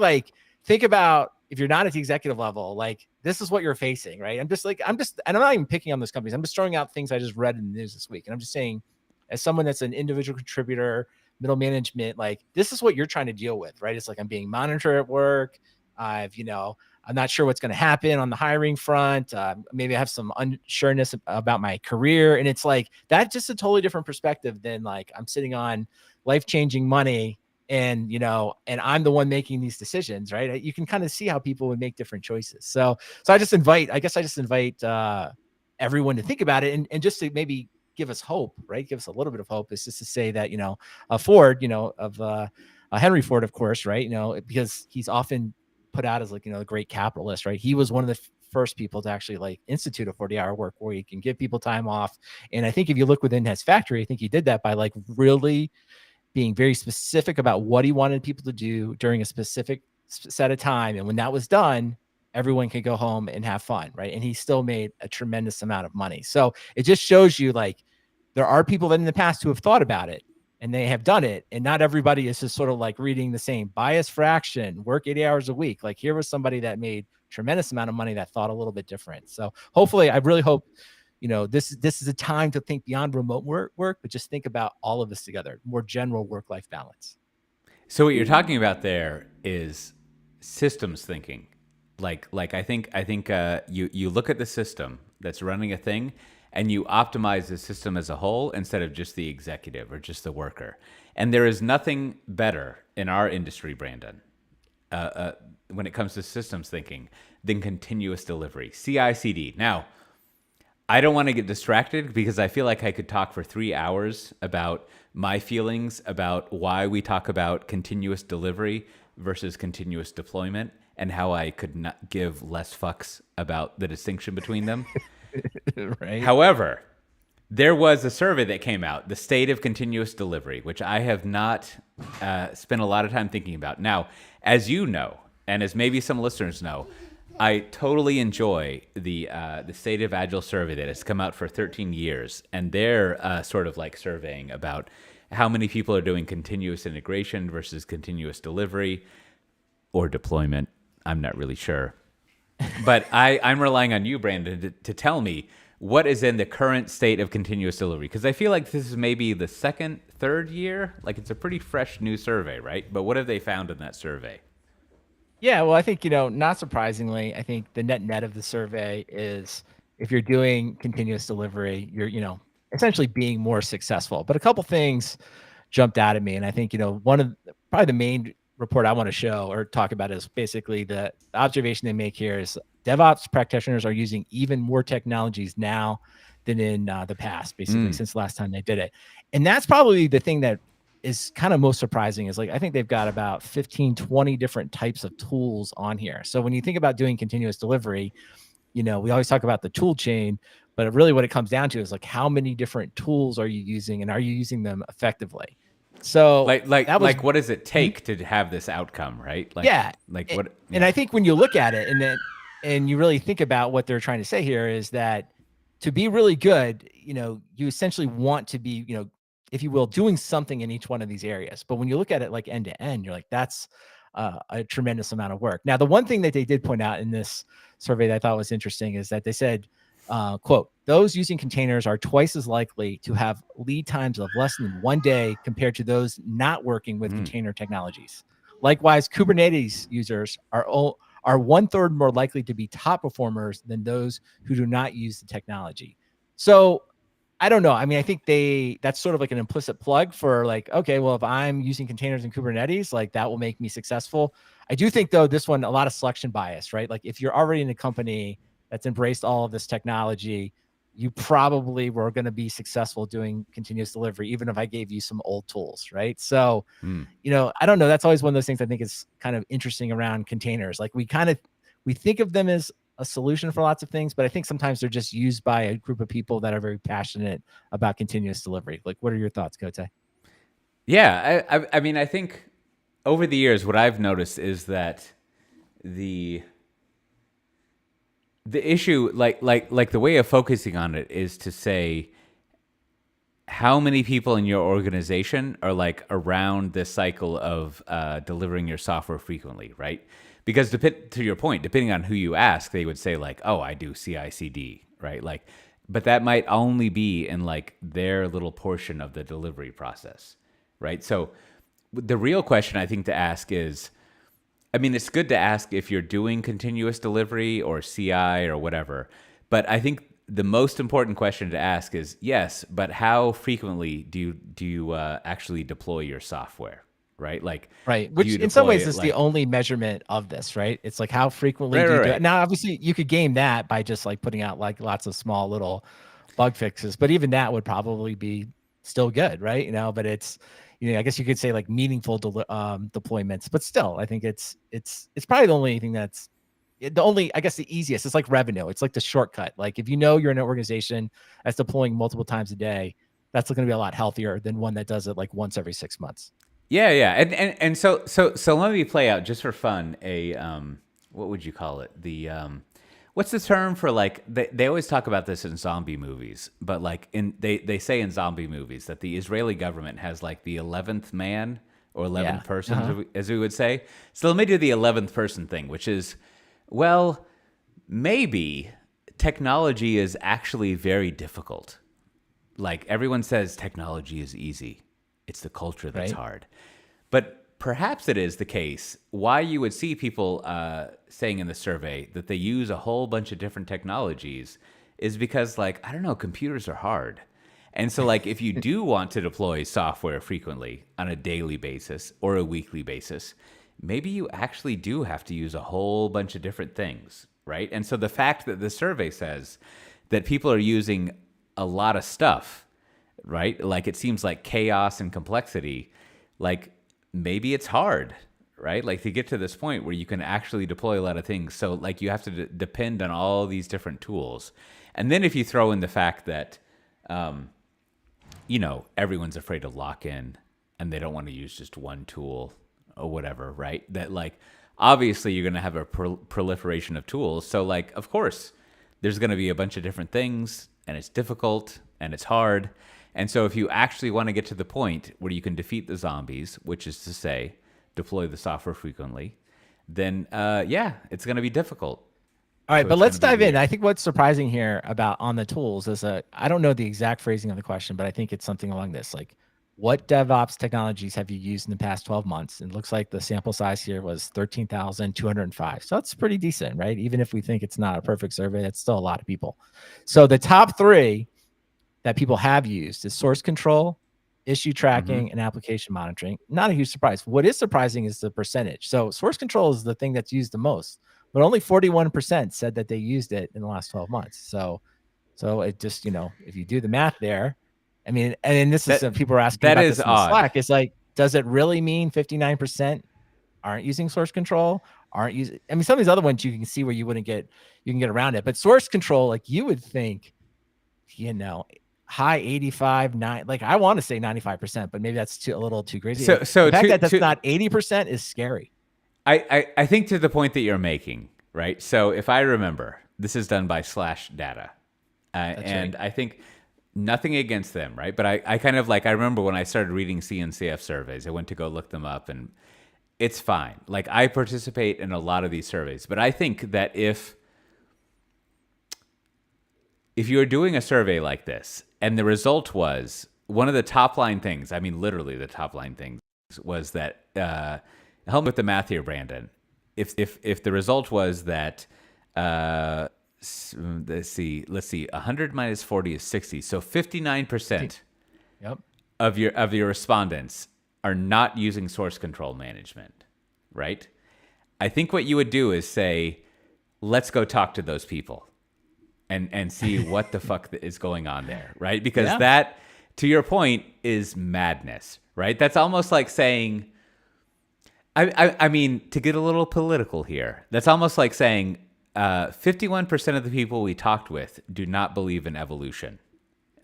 about if you're not at the executive level, like this is what you're facing, right? And I'm not even picking on those companies. I'm just throwing out things I just read in the news this week, and I'm just saying, as someone that's an individual contributor, middle management, like this is what you're trying to deal with, right? It's like I'm being monitored at work. I'm not sure what's going to happen on the hiring front. Maybe I have some unsureness about my career. And it's like, that's just a totally different perspective than like, I'm sitting on life-changing money and, and I'm the one making these decisions, right? You can kind of see how people would make different choices. So I just invite everyone to think about it and just to maybe give us hope, right? Give us a little bit of hope is just to say that, Ford, Henry Ford, of course, right? Because he's often put out as like, the great capitalist, right? He was one of the first people to actually like institute a 40-hour work where you can give people time off. And I think if you look within his factory, I think he did that by like really being very specific about what he wanted people to do during a specific set of time. And when that was done, everyone could go home and have fun, right? And he still made a tremendous amount of money. So it just shows you like there are people that in the past who have thought about it and they have done it. And not everybody is just sort of like reading the same bias fraction, work 80 hours a week. Like here was somebody that made tremendous amount of money that thought a little bit different. So hopefully, I really hope, this is a time to think beyond remote work, but just think about all of this together, more general work-life balance. So what you're talking about there is systems thinking. Like I think you look at the system that's running a thing, and you optimize the system as a whole instead of just the executive or just the worker. And there is nothing better in our industry, Brandon, when it comes to systems thinking than continuous delivery, CI/CD. Now, I don't want to get distracted because I feel like I could talk for 3 hours about my feelings about why we talk about continuous delivery versus continuous deployment and how I could not give less fucks about the distinction between them. Right. However, there was a survey that came out, the state of continuous delivery, which I have not spent a lot of time thinking about. Now, as you know, and as maybe some listeners know, I totally enjoy the State of Agile survey that has come out for 13 years, and they're sort of like surveying about how many people are doing continuous integration versus continuous delivery or deployment. I'm not really sure. But I'm relying on you, Brandon, to tell me what is in the current state of continuous delivery. Because I feel like this is maybe the second, third year. Like it's a pretty fresh new survey, right? But what have they found in that survey? Yeah, well, I think, not surprisingly, I think the net of the survey is if you're doing continuous delivery, you're, essentially being more successful. But a couple things jumped out at me. And I think, one of probably the main report I want to show or talk about is basically the observation they make here is DevOps practitioners are using even more technologies now than in the past, basically, since the last time they did it. And that's probably the thing that is kind of most surprising is like, I think they've got about 15, 20 different types of tools on here. So when you think about doing continuous delivery, we always talk about the tool chain, but really what it comes down to is like, how many different tools are you using and are you using them effectively? So what does it take to have this outcome, right? And I think when you look at it and you really think about what they're trying to say here is that to be really good, you essentially want to be, if you will, doing something in each one of these areas. But when you look at it like end to end, you're like, that's a tremendous amount of work. Now, the one thing that they did point out in this survey that I thought was interesting is that they said, quote, those using containers are twice as likely to have lead times of less than 1 day compared to those not working with container technologies. Likewise, Kubernetes users are 1/3 more likely to be top performers than those who do not use the technology. So I don't know. I mean, I think that's sort of like an implicit plug for like, okay, well, if I'm using containers and Kubernetes, like that will make me successful. I do think though, this one, a lot of selection bias, right? Like if you're already in a company that's embraced all of this technology, you probably were going to be successful doing continuous delivery, even if I gave you some old tools, right? So, I don't know. That's always one of those things I think is kind of interesting around containers. Like we think of them as a solution for lots of things, but I think sometimes they're just used by a group of people that are very passionate about continuous delivery. Like, what are your thoughts, Kote? Yeah, I mean, I think over the years, what I've noticed is that the issue, like the way of focusing on it is to say how many people in your organization are like around this cycle of delivering your software frequently, right? Because to your point, depending on who you ask, they would say like, oh, I do CI/CD, right? Like, but that might only be in like their little portion of the delivery process, right? So the real question I think to ask is, I mean, it's good to ask if you're doing continuous delivery or CI or whatever, but I think the most important question to ask is, yes, but how frequently do you actually deploy your software, right? Like, right, which in some ways is the only measurement of this, right? It's like how frequently do you do it. Now, obviously, you could game that by just like putting out like lots of small little bug fixes, but even that would probably be still good, right? But it's I guess you could say like meaningful deployments, but still, I think it's probably the only thing that's I guess the easiest. It's like revenue. It's like the shortcut. Like if you're in an organization that's deploying multiple times a day, that's going to be a lot healthier than one that does it like once every 6 months. Yeah. And so let me play out just for fun a what would you call it? The what's the term for like they always talk about this in zombie movies, but like they say in zombie movies that the Israeli government has like the 11th man or 11th person, as we would say. So let me do the 11th person thing, which is, well, maybe technology is actually very difficult. Like everyone says technology is easy. It's the culture that's hard. But perhaps it is the case why you would see people saying in the survey that they use a whole bunch of different technologies is because, like, I don't know, computers are hard. And so, like, if you do want to deploy software frequently on a daily basis or a weekly basis, maybe you actually do have to use a whole bunch of different things, right? And so the fact that the survey says that people are using a lot of stuff, right? Like, it seems like chaos and complexity, like, maybe it's hard, right? Like, to get to this point where you can actually deploy a lot of things. So, like, you have to depend on all these different tools. And then if you throw in the fact that, everyone's afraid to lock in and they don't want to use just one tool or whatever, right? That, like, obviously you're going to have a proliferation of tools. So, like, of course, there's going to be a bunch of different things, and it's difficult and it's hard. And so if you actually want to get to the point where you can defeat the zombies, which is to say, deploy the software frequently, then it's going to be difficult. All right, So but it's let's gonna be dive in. weird. I think what's surprising here about on the tools is I don't know the exact phrasing of the question, but I think it's something along this, like, what DevOps technologies have you used in the past 12 months? And it looks like the sample size here was 13,205. So that's pretty decent, right? Even if we think it's not a perfect survey, that's still a lot of people. So the top three that people have used is source control, issue tracking, and application monitoring. Not a huge surprise. What is surprising is the percentage. So source control is the thing that's used the most, but only 41% said that they used it in the last 12 months. So it just, if you do the math there, I mean, and this is people are asking That about is this in the odd. Slack. It's like, does it really mean 59% aren't using source control? Aren't using? I mean, some of these other ones you can see where you can get around it, but source control, like, you would think, high 85, 9, like, I want to say 95%, but maybe that's a little too crazy. So The fact that that's to not 80% is scary. I think to the point that you're making, right? So if I remember, this is done by Slash Data, and right. I think nothing against them, right? But I kind of, like, I remember when I started reading CNCF surveys, I went to go look them up, and it's fine. Like, I participate in a lot of these surveys, but I think that if you're doing a survey like this and the result was one of the top line things, I mean, literally the top line things was that, help me with the math here, Brandon. If the result was that, let's see, 100 minus 40 is 60. So 59% Yep. of your respondents are not using source control management, right? I think what you would do is say, let's go talk to those people and see what the fuck is going on there, right? Because that, to your point, is madness, right? That's almost like saying, I mean, to get a little political here, that's almost like saying 51% of the people we talked with do not believe in evolution,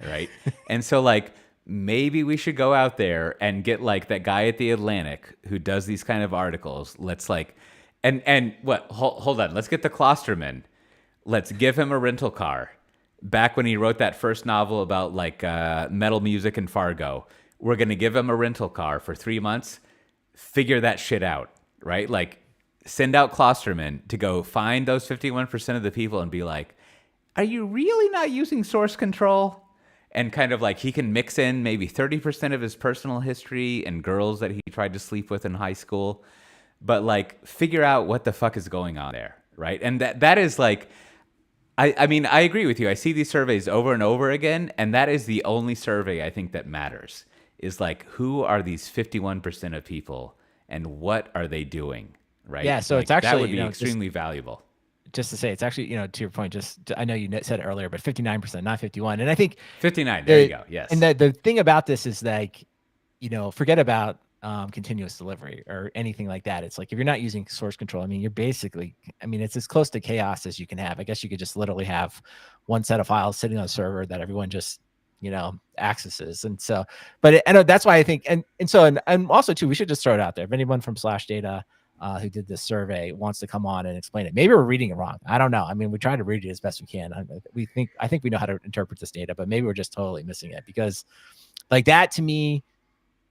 right? And so, like, maybe we should go out there and get, like, that guy at the Atlantic who does these kind of articles. Let's, like, and what? Hold on. Let's get the Klosterman. Let's give him a rental car. Back when he wrote that first novel about, like, metal music and Fargo, we're gonna give him a rental car for 3 months. Figure that shit out, right? Like, send out Klosterman to go find those 51% of the people and be like, are you really not using source control? And kind of, like, he can mix in maybe 30% of his personal history and girls that he tried to sleep with in high school. But, like, figure out what the fuck is going on there, right? And that is, like, I mean, I agree with you. I see these surveys over and over again, and that is the only survey I think that matters, is, like, who are these 51% of people and what are they doing, right? Yeah, so like, it's actually, that would be extremely valuable. Just to say, it's actually, to your point, I know you said it earlier, but 59%, not 51. And I think 59, there you go, yes. And the thing about this is, like, forget about continuous delivery or anything like that. It's like, if you're not using source control, I mean, you're basically, I mean, it's as close to chaos as you can have. I guess you could just literally have one set of files sitting on a server that everyone just, accesses. And so, but I know that's why I think, and also too, we should just throw it out there. If anyone from Slash Data who did this survey wants to come on and explain it, maybe we're reading it wrong. I don't know. I mean, we try to read it as best we can. I think we know how to interpret this data, but maybe we're just totally missing it, because, like, that to me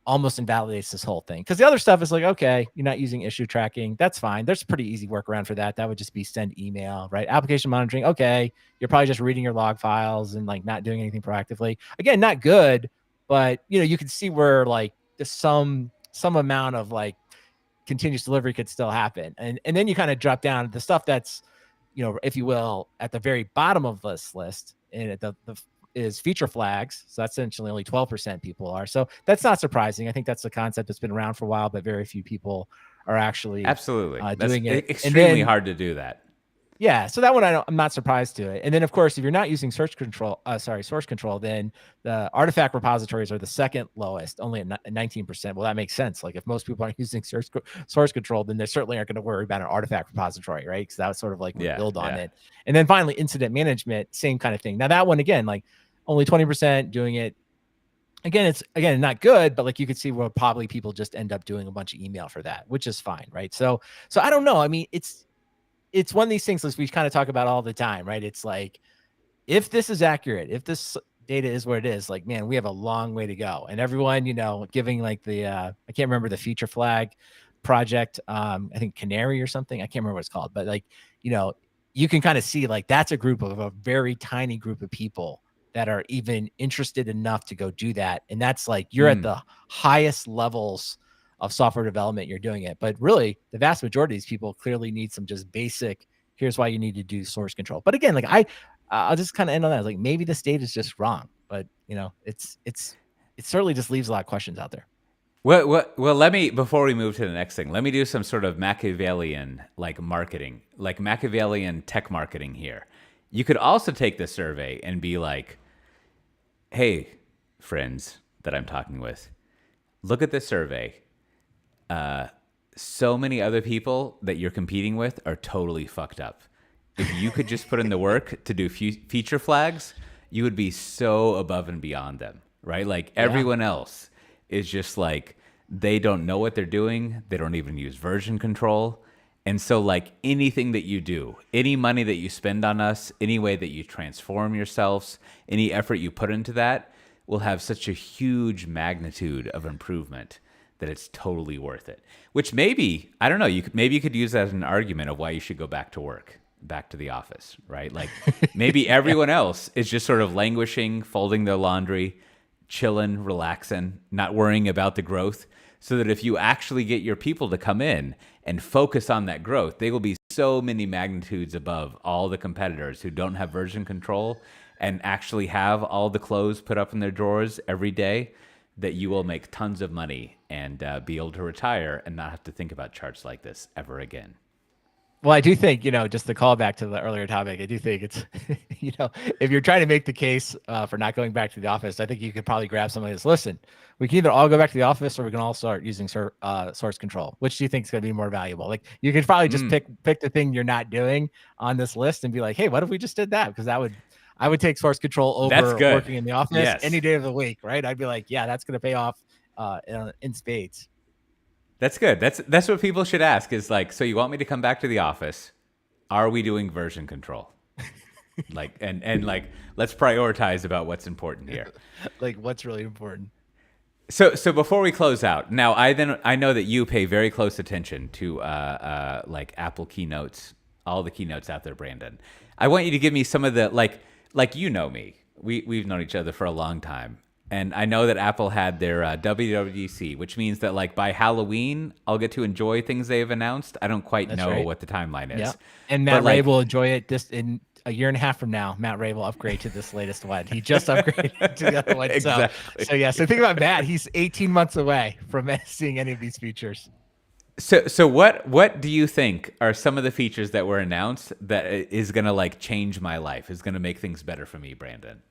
almost invalidates this whole thing. Because the other stuff is like, okay, you're not using issue tracking. That's fine. There's a pretty easy workaround for that. That would just be send email, right? Application monitoring. Okay. You're probably just reading your log files and, like, not doing anything proactively. Again, not good, but you can see where, like, some amount of, like, continuous delivery could still happen. And then you kind of drop down the stuff that's if you will, at the very bottom of this list, and at the is feature flags. So that's essentially only 12% people are. So that's not surprising. I think that's a concept that's been around for a while, but very few people are actually Absolutely. That's doing it. And extremely then hard to do that. yeah, so that one I'm not surprised to it. And then of course, if you're not using source control, then the artifact repositories are the second lowest, only at 19%. Well, that makes sense. Like if most people aren't using source control, then they certainly aren't going to worry about an artifact repository, right? Because that was sort of like would build on it. And then finally, incident management, same kind of thing. Now that one again, like only 20% doing it. Again, it's not good, but like you could see where probably people just end up doing a bunch of email for that, which is fine, right? So I don't know. I mean, it's one of these things that we kind of talk about all the time, right? It's like, if this is accurate, if this data is what it is, like, man, we have a long way to go. And everyone, giving like the, I can't remember the feature flag project. I think Canary or something. I can't remember what it's called, but like, you can kind of see like that's a group of a very tiny group of people that are even interested enough to go do that. And that's like, you're at the highest levels of software development, you're doing it. But really, the vast majority of these people clearly need some just basic, here's why you need to do source control. But again, like I'll just kind of end on that. Like maybe the state is just wrong, but it certainly just leaves a lot of questions out there. Well, let me, before we move to the next thing, let me do some sort of Machiavellian like marketing, like Machiavellian tech marketing here. You could also take the survey and be like, hey, friends that I'm talking with, look at this survey. So many other people that you're competing with are totally fucked up. If you could just put in the work to do feature flags, you would be so above and beyond them, right? Like everyone else is just like, they don't know what they're doing. They don't even use version control. And so like anything that you do, any money that you spend on us, any way that you transform yourselves, any effort you put into that will have such a huge magnitude of improvement that it's totally worth it. Which maybe, I don't know, maybe you could use that as an argument of why you should go back to work, back to the office, right? Like maybe everyone else is just sort of languishing, folding their laundry, chilling, relaxing, not worrying about the growth, so that if you actually get your people to come in and focus on that growth, they will be so many magnitudes above all the competitors who don't have version control and actually have all the clothes put up in their drawers every day, that you will make tons of money and be able to retire and not have to think about charts like this ever again. Well, I do think, just to call back to the earlier topic, I do think it's, if you're trying to make the case for not going back to the office, I think you could probably grab somebody that's, listen, we can either all go back to the office or we can all start using source control. Which do you think is going to be more valuable? Like you could probably just pick the thing you're not doing on this list and be like, hey, what if we just did that? Because I would take source control over working in the office any day of the week, right? I'd be like, yeah, that's going to pay off in spades. That's good. That's what people should ask is like, so you want me to come back to the office? Are we doing version control? Like, and like, let's prioritize about what's important here. Like what's really important. So before we close out, now I know that you pay very close attention to like Apple keynotes, all the keynotes out there, Brandon. I want you to give me some of the like you know me. We've known each other for a long time. And I know that Apple had their WWDC, which means that like by Halloween, I'll get to enjoy things they've announced. I don't quite know what the timeline is. Yeah. And Matt Ray will enjoy it just in a year and a half from now. Matt Ray will upgrade to this latest one. He just upgraded to the other one. Exactly. So think about Matt. He's 18 months away from seeing any of these features. So what do you think are some of the features that were announced that is going to like change my life, is going to make things better for me, Brandon?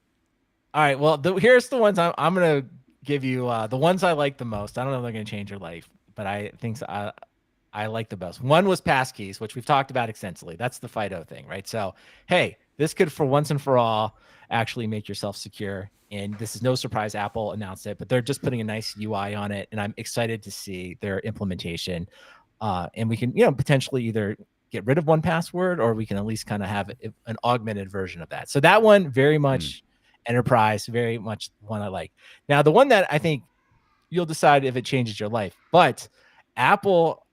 All right. Well, here's the ones I'm going to give you. The ones I like the most. I don't know if they're going to change your life, but I think I like the best. One was passkeys, which we've talked about extensively. That's the FIDO thing, right? So, hey, this could for once and for all actually make yourself secure. And this is no surprise Apple announced it, but they're just putting a nice UI on it. And I'm excited to see their implementation. And we can, potentially either get rid of 1Password, or we can at least kind of have an augmented version of that. So that one very much enterprise, very much one I like. Now, the one that I think you'll decide if it changes your life, but Apple,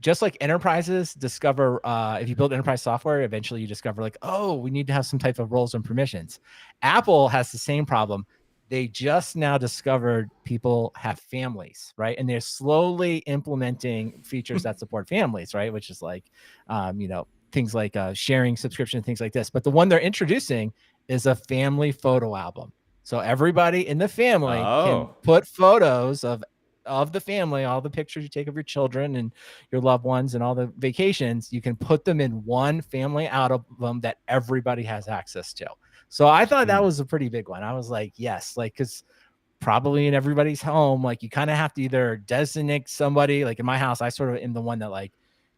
just like enterprises discover, if you build enterprise software, eventually you discover like, oh, we need to have some type of roles and permissions. Apple has the same problem. They just now discovered people have families, right? And they're slowly implementing features that support families, right? Which is like, things like sharing subscription, things like this. But the one they're introducing is a family photo album. So everybody in the family can put photos of the family, all the pictures you take of your children and your loved ones and all the vacations, you can put them in one family album that everybody has access to. So I thought that was a pretty big one. I was like, yes, like, because probably in everybody's home, like you kind of have to either designate somebody. Like in my house, I sort of am the one that like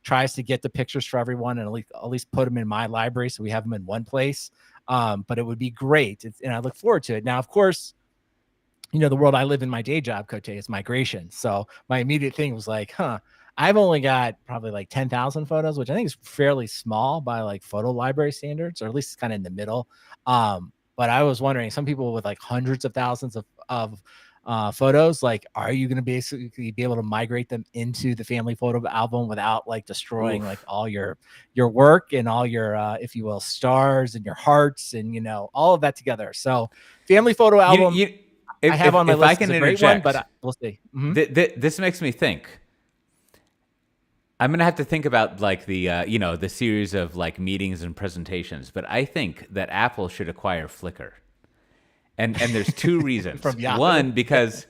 tries to get the pictures for everyone and at least put them in my library so we have them in one place. But it would be great, and I look forward to it. Now, of course, you know, the world I live in, my day job, Cote, is migration. So my immediate thing was like, I've only got probably like 10,000 photos, which I think is fairly small by like photo library standards, or at least kind of in the middle. But I was wondering, some people with like hundreds of thousands of photos, like, are you going to basically be able to migrate them into the family photo album without like destroying like all your work and all your, if you will, stars and your hearts and, you know, all of that together. So family photo album. I have on my list. I can interject, one, but we'll see. This makes me think. I'm gonna have to think about like the you know, the series of like meetings and presentations, but I think that Apple should acquire Flickr, and there's two reasons. One, because,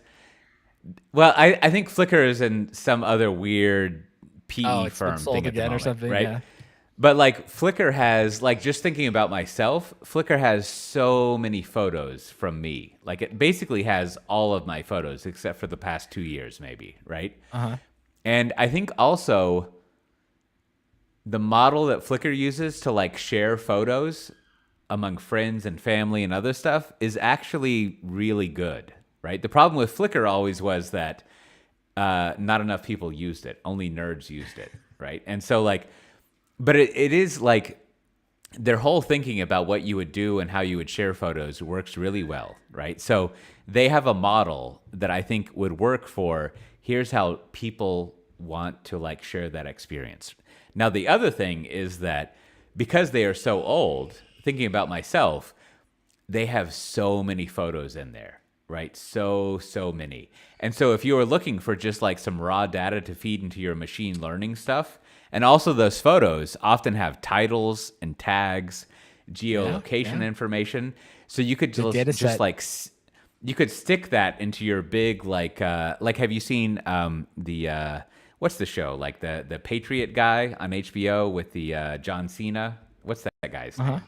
well, I think Flickr is in some other weird PE firm thing at the moment, or something, right? Yeah. But like Flickr has, like, just thinking about myself, Flickr has so many photos from me. Like it basically has all of my photos except for the past 2 years, maybe, right? And I think also the model that Flickr uses to like share photos among friends and family and other stuff is actually really good, right? The problem with Flickr always was that not enough people used it. Only nerds used it, right? And so like, but it is like their whole thinking about what you would do and how you would share photos works really well, right? So they have a model that I think would work for, here's how people want to like share that experience. Now, the other thing is that because they are so old, thinking about myself, they have so many photos in there, right? So many. And so if you are looking for just like some raw data to feed into your machine learning stuff, and also those photos often have titles and tags, geolocation information. So you could just like, you could stick that into your big, like have you seen the, what's the show? Like the Patriot guy on HBO with the John Cena? What's that guy's name?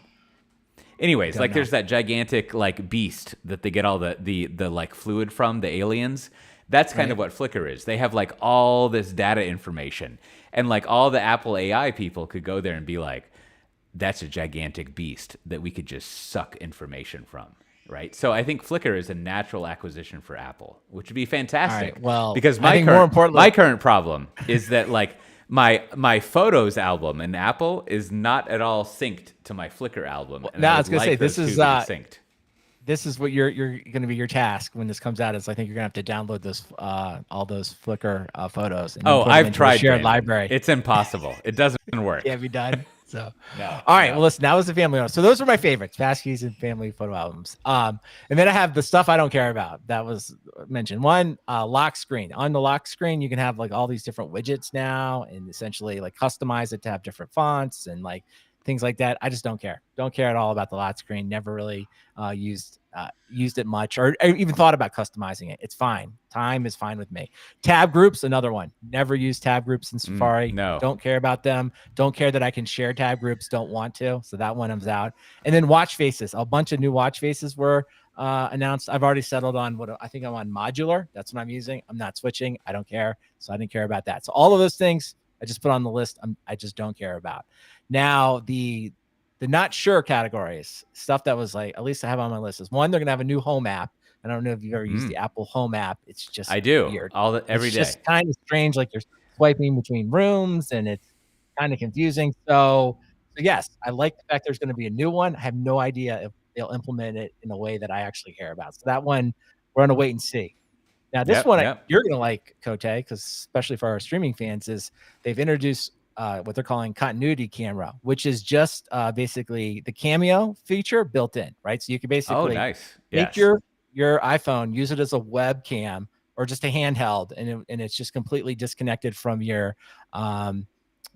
Anyways, like there's that gigantic like beast that they get all the like fluid from, the aliens. That's kind of what Flickr is. They have like all this data information, and like all the Apple AI people could go there and be like, that's a gigantic beast that we could just suck information from, right? So I think Flickr is a natural acquisition for Apple, which would be fantastic. Right, well, because my current problem is that like my photos album in Apple is not at all synced to my Flickr album. And I was gonna say this is synced. This is what you're going to be your task when this comes out. Is I think you're going to have to download those all those Flickr photos. And I've tried. Shared library. It's impossible. It doesn't work. Can't be done. So no. All right. Well, listen. That was the family. So those were my favorites: passkeys and family photo albums. And then I have the stuff I don't care about. That was mentioned. One, lock screen. On the lock screen, you can have like all these different widgets now, and essentially like customize it to have different fonts and like things like that. I just don't care. Don't care at all about the lock screen. Never really used it much, or even thought about customizing it. It's fine. Time is fine with me. Tab groups, another one. Never use tab groups in Safari. No. Don't care about them. Don't care that I can share tab groups. Don't want to. So that one comes out. And then watch faces. A bunch of new watch faces were announced. I've already settled on what I think I'm on modular. That's what I'm using. I'm not switching. I don't care. So I didn't care about that. So all of those things I just put on the list. I just don't care about. Now the not sure categories, stuff that was like, at least I have on my list, is one, they're going to have a new home app. I don't know if you've ever used the Apple Home app. It's just I do weird. Every day. It's just kind of strange. Like you're swiping between rooms and it's kind of confusing. So yes, I like the fact there's going to be a new one. I have no idea if they'll implement it in a way that I actually care about. So that one, we're going to wait and see. Now this one, you're going to like, Cote, because especially for our streaming fans, is they've introduced what they're calling continuity camera, which is just basically the Cameo feature built in, right? So you can basically take your iPhone, use it as a webcam or just a handheld, and it's just completely disconnected from your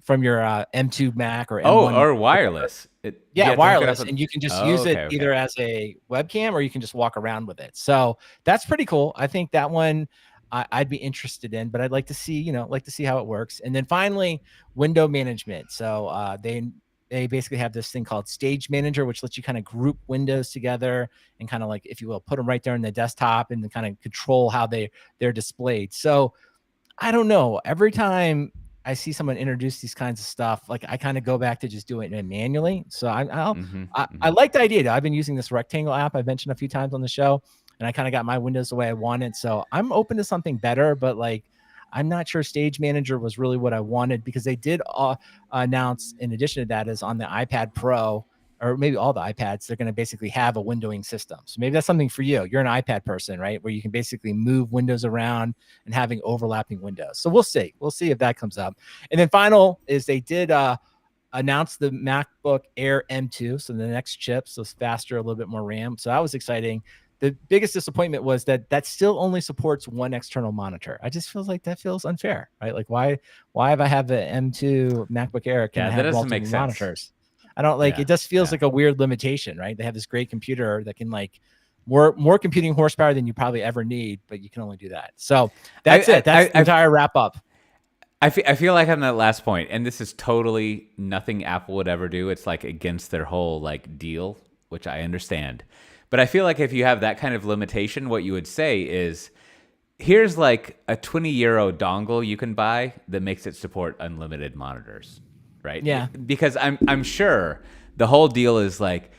from your M2 Mac or Oh, M1 Mac, or whatever. wireless. You Yeah, have to hook it up wireless, with. and you can just Oh, use it okay, either okay. as a webcam or you can just walk around with it. So that's pretty cool. I think that one I'd be interested in, but I'd like to see, like to see how it works. And then finally, window management. So they basically have this thing called Stage Manager, which lets you kind of group windows together and kind of like, if you will, put them right there in the desktop and then kind of control how they're displayed. So I don't know. Every time I see someone introduce these kinds of stuff, like I kind of go back to just doing it manually. So Mm-hmm, I mm-hmm. like the idea. I've been using this rectangle app I've mentioned a few times on the show, and I kind of got my windows the way I wanted. So I'm open to something better, but like I'm not sure Stage Manager was really what I wanted, because they did announce, in addition to that, is on the iPad Pro, or maybe all the iPads, they're going to basically have a windowing system. So maybe that's something for you. You're an iPad person, right? Where you can basically move windows around and having overlapping windows. So we'll see. We'll see if that comes up. And then final is they did announce the MacBook Air M2. So the next chip, so it's faster, a little bit more RAM. So that was exciting. The biggest disappointment was that still only supports one external monitor. I just feel like that feels unfair, right? Like why if I have the M2 MacBook Air, can Yeah, I that have doesn't make multiple sense. monitors? I don't like Yeah, it. Just feels yeah. like a weird limitation, right? They have this great computer that can like more computing horsepower than you probably ever need, but you can only do that. So that's I it. That's the I entire wrap up. I feel like on that last point, and this is totally nothing Apple would ever do. It's like against their whole like deal, which I understand. But I feel like if you have that kind of limitation, what you would say is, here's like a 20 euro dongle you can buy that makes it support unlimited monitors, right? Yeah. Because I'm sure the whole deal is like,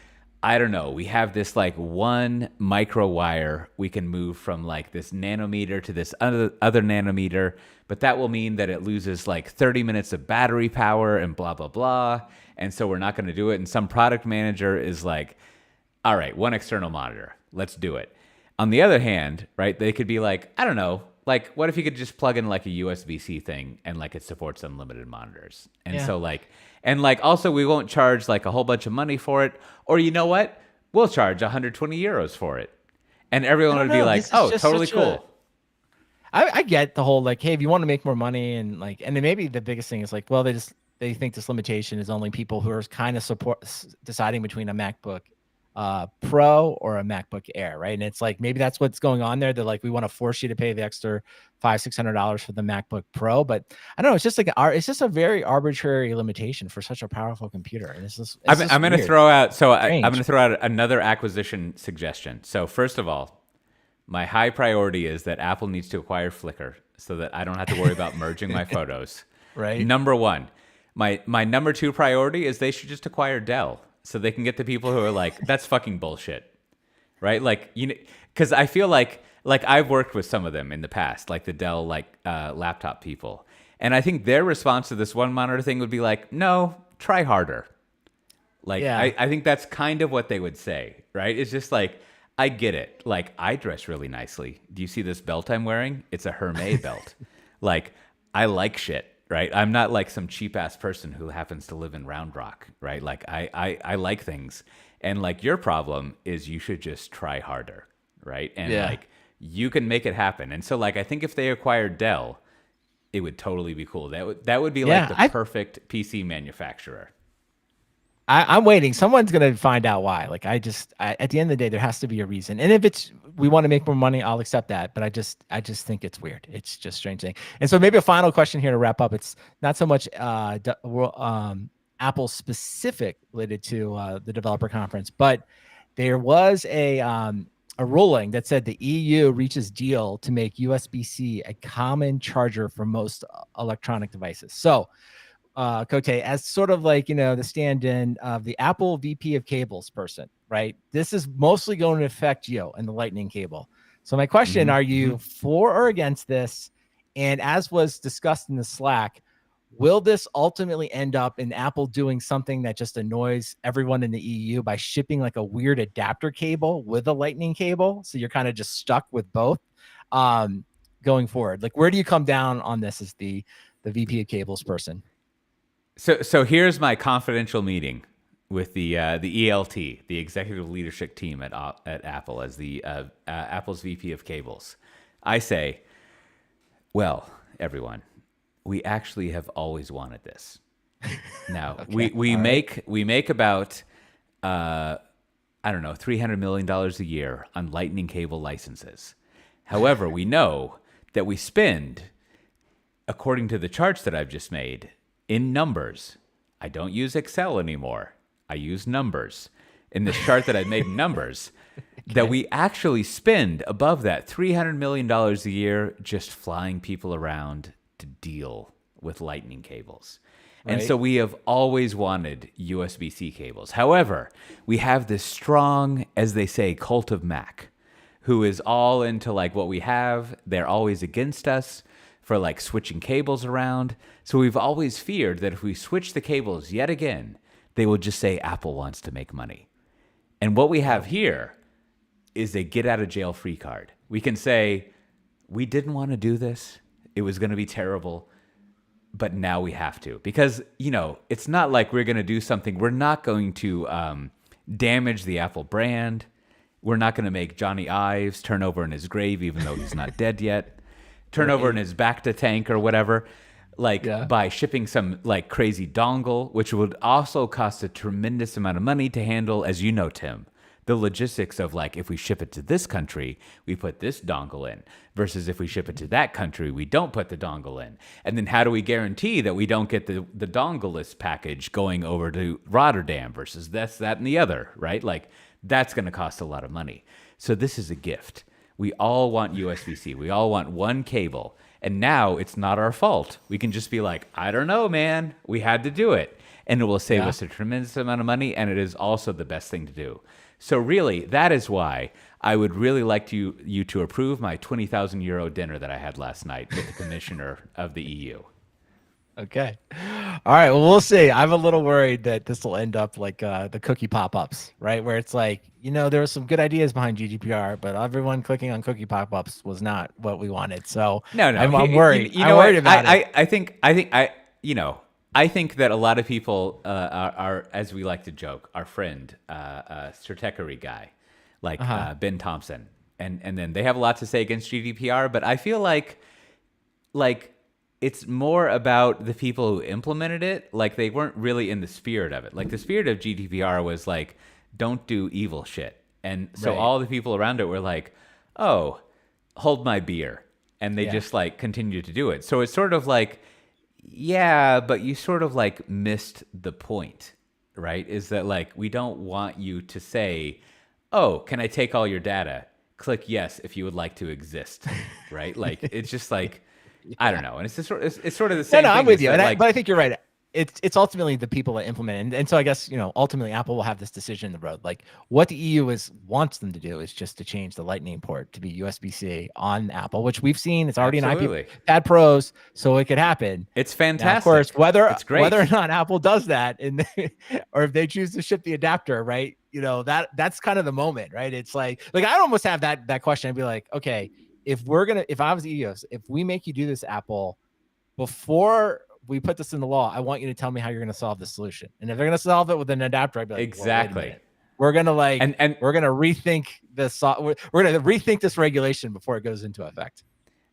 I don't know, we have this like one micro wire we can move from like this nanometer to this other nanometer, but that will mean that it loses like 30 minutes of battery power and blah blah blah, and so we're not going to do it. And some product manager is like, all right, one external monitor, let's do it. On the other hand, right, they could be like, I don't know, like what if you could just plug in like a USB-C thing and like it supports unlimited monitors? And Yeah. so like, and like also we won't charge like a whole bunch of money for it, or you know what? We'll charge 120 euros for it. And I everyone don't would be know. like, This is "Oh, just totally such a cool." I get the whole like, hey, if you want to make more money and like, and then maybe the biggest thing is like, well, they think this limitation is only people who are kind of deciding between a MacBook Pro or a MacBook Air, right? And it's like maybe that's what's going on there. They're like, we want to force you to pay the extra $500-600 for the MacBook Pro, but I don't know. It's just like it's just a very arbitrary limitation for such a powerful computer, and it's just I'm going to weird, throw out I'm going strange. to throw out another acquisition suggestion. So first of all, my high priority is that Apple needs to acquire Flickr so that I don't have to worry about merging my photos. Right? Number one. My number two priority is they should just acquire Dell so they can get the people who are like, that's fucking bullshit, right? Like, you know, because I feel like I've worked with some of them in the past, like the Dell laptop people, and I think their response to this one monitor thing would be like, no, try harder. Like, Yeah. I think that's kind of what they would say, right? It's just like, I get it. Like, I dress really nicely. Do you see this belt I'm wearing? It's a Hermes belt. Like, I like shit, right? I'm not like some cheap ass person who happens to live in Round Rock, right? Like, I like things. And like, your problem is you should just try harder, right? And Yeah. like, you can make it happen. And so, like, I think if they acquired Dell, it would totally be cool. That would be like Yeah. the perfect PC manufacturer. I'm waiting. Someone's gonna find out why. Like at the end of the day, there has to be a reason. And if it's we want to make more money, I'll accept that. But I just think it's weird. It's just a strange thing. And so maybe a final question here to wrap up. It's not so much Apple specific related to the developer conference, but there was a ruling that said the EU reaches deal to make USB-C a common charger for most electronic devices. So Cote, as sort of like, the stand-in of the Apple VP of cables person, right? This is mostly going to affect you and the lightning cable. So my question, Hmm. are you for or against this? And as was discussed in the Slack, will this ultimately end up in Apple doing something that just annoys everyone in the EU by shipping like a weird adapter cable with a lightning cable? So you're kind of just stuck with both going forward. Like, where do you come down on this as the VP of cables person? So here's my confidential meeting with the ELT, the executive leadership team at Apple, as the Apple's VP of cables. I say, well, everyone, we actually have always wanted this. No, Okay. we All right. make about I don't know, $300 million a year on lightning cable licenses. However, we know that we spend, according to the charts that I've just made, in numbers. I don't use Excel anymore. I use numbers. In this chart that I've made in numbers, that Okay. we actually spend above that $300 million a year just flying people around to deal with lightning cables. And Right. so we have always wanted USB-C cables. However, we have this strong, as they say, cult of Mac, who is all into like what we have. They're always against us for like switching cables around. So we've always feared that if we switch the cables yet again, they will just say Apple wants to make money. And what we have here is a get out of jail free card. We can say, we didn't want to do this. It was going to be terrible, but now we have to. Because, it's not like we're going to do something. We're not going to damage the Apple brand. We're not going to make Johnny Ives turn over in his grave, even though he's not dead yet. Turn over in Right. his Bacta tank or whatever, like Yeah. by shipping some like crazy dongle, which would also cost a tremendous amount of money to handle, as you know, Tim. The logistics of like, if we ship it to this country, we put this dongle in, versus if we ship it to that country, we don't put the dongle in. And then how do we guarantee that we don't get the dongle-less package going over to Rotterdam versus this, that, and the other, right? Like, that's going to cost a lot of money. So this is a gift. We all want USB-C. We all want one cable. And now it's not our fault. We can just be like, I don't know, man. We had to do it. And it will save Yeah. us a tremendous amount of money. And it is also the best thing to do. So really, that is why I would really like you to approve my 20,000 euro dinner that I had last night with the commissioner of the EU. Okay. All right. Well, we'll see. I'm a little worried that this will end up like the cookie pop-ups, right? Where it's like, there were some good ideas behind GDPR, but everyone clicking on cookie pop-ups was not what we wanted. So No, no. I'm worried. You I'm know worried what? about it. I think that a lot of people are, as we like to joke, our friend, Stratechery guy, like Ben Thompson, and then they have a lot to say against GDPR, but I feel like it's more about the people who implemented it. Like they weren't really in the spirit of it. Like the spirit of GDPR was like, don't do evil shit. And so Right. all the people around it were like, oh, hold my beer. And they Yeah. just like continued to do it. So it's sort of like, yeah, but you sort of like missed the point, right? Is that like, we don't want you to say, oh, can I take all your data? Click yes if you would like to exist, right? Like, it's just like, I don't know. And it's just it's sort of the No, same no, thing. I'm with is you. that, like, But I think you're right. It's ultimately the people that implement it. And so I guess, ultimately Apple will have this decision in the road. Like what the EU wants them to do is just to change the Lightning port to be USB-C on Apple, which we've seen. It's already an absolutely. iPad Pros, so it could happen. It's Now, of course, fantastic. whether It's great. or not Apple does that, or if they choose to ship the adapter, right? That's kind of the moment, right? It's like I almost have that question. I'd be like, okay, if I was EOS, if we make you do this, Apple, before we put this in the law, I want you to tell me how you're going to solve the solution. And if they're going to solve it with an adapter, I'd be like, well, wait a Exactly. minute. We're going to And we're going to rethink we're going to rethink this regulation before it goes into effect.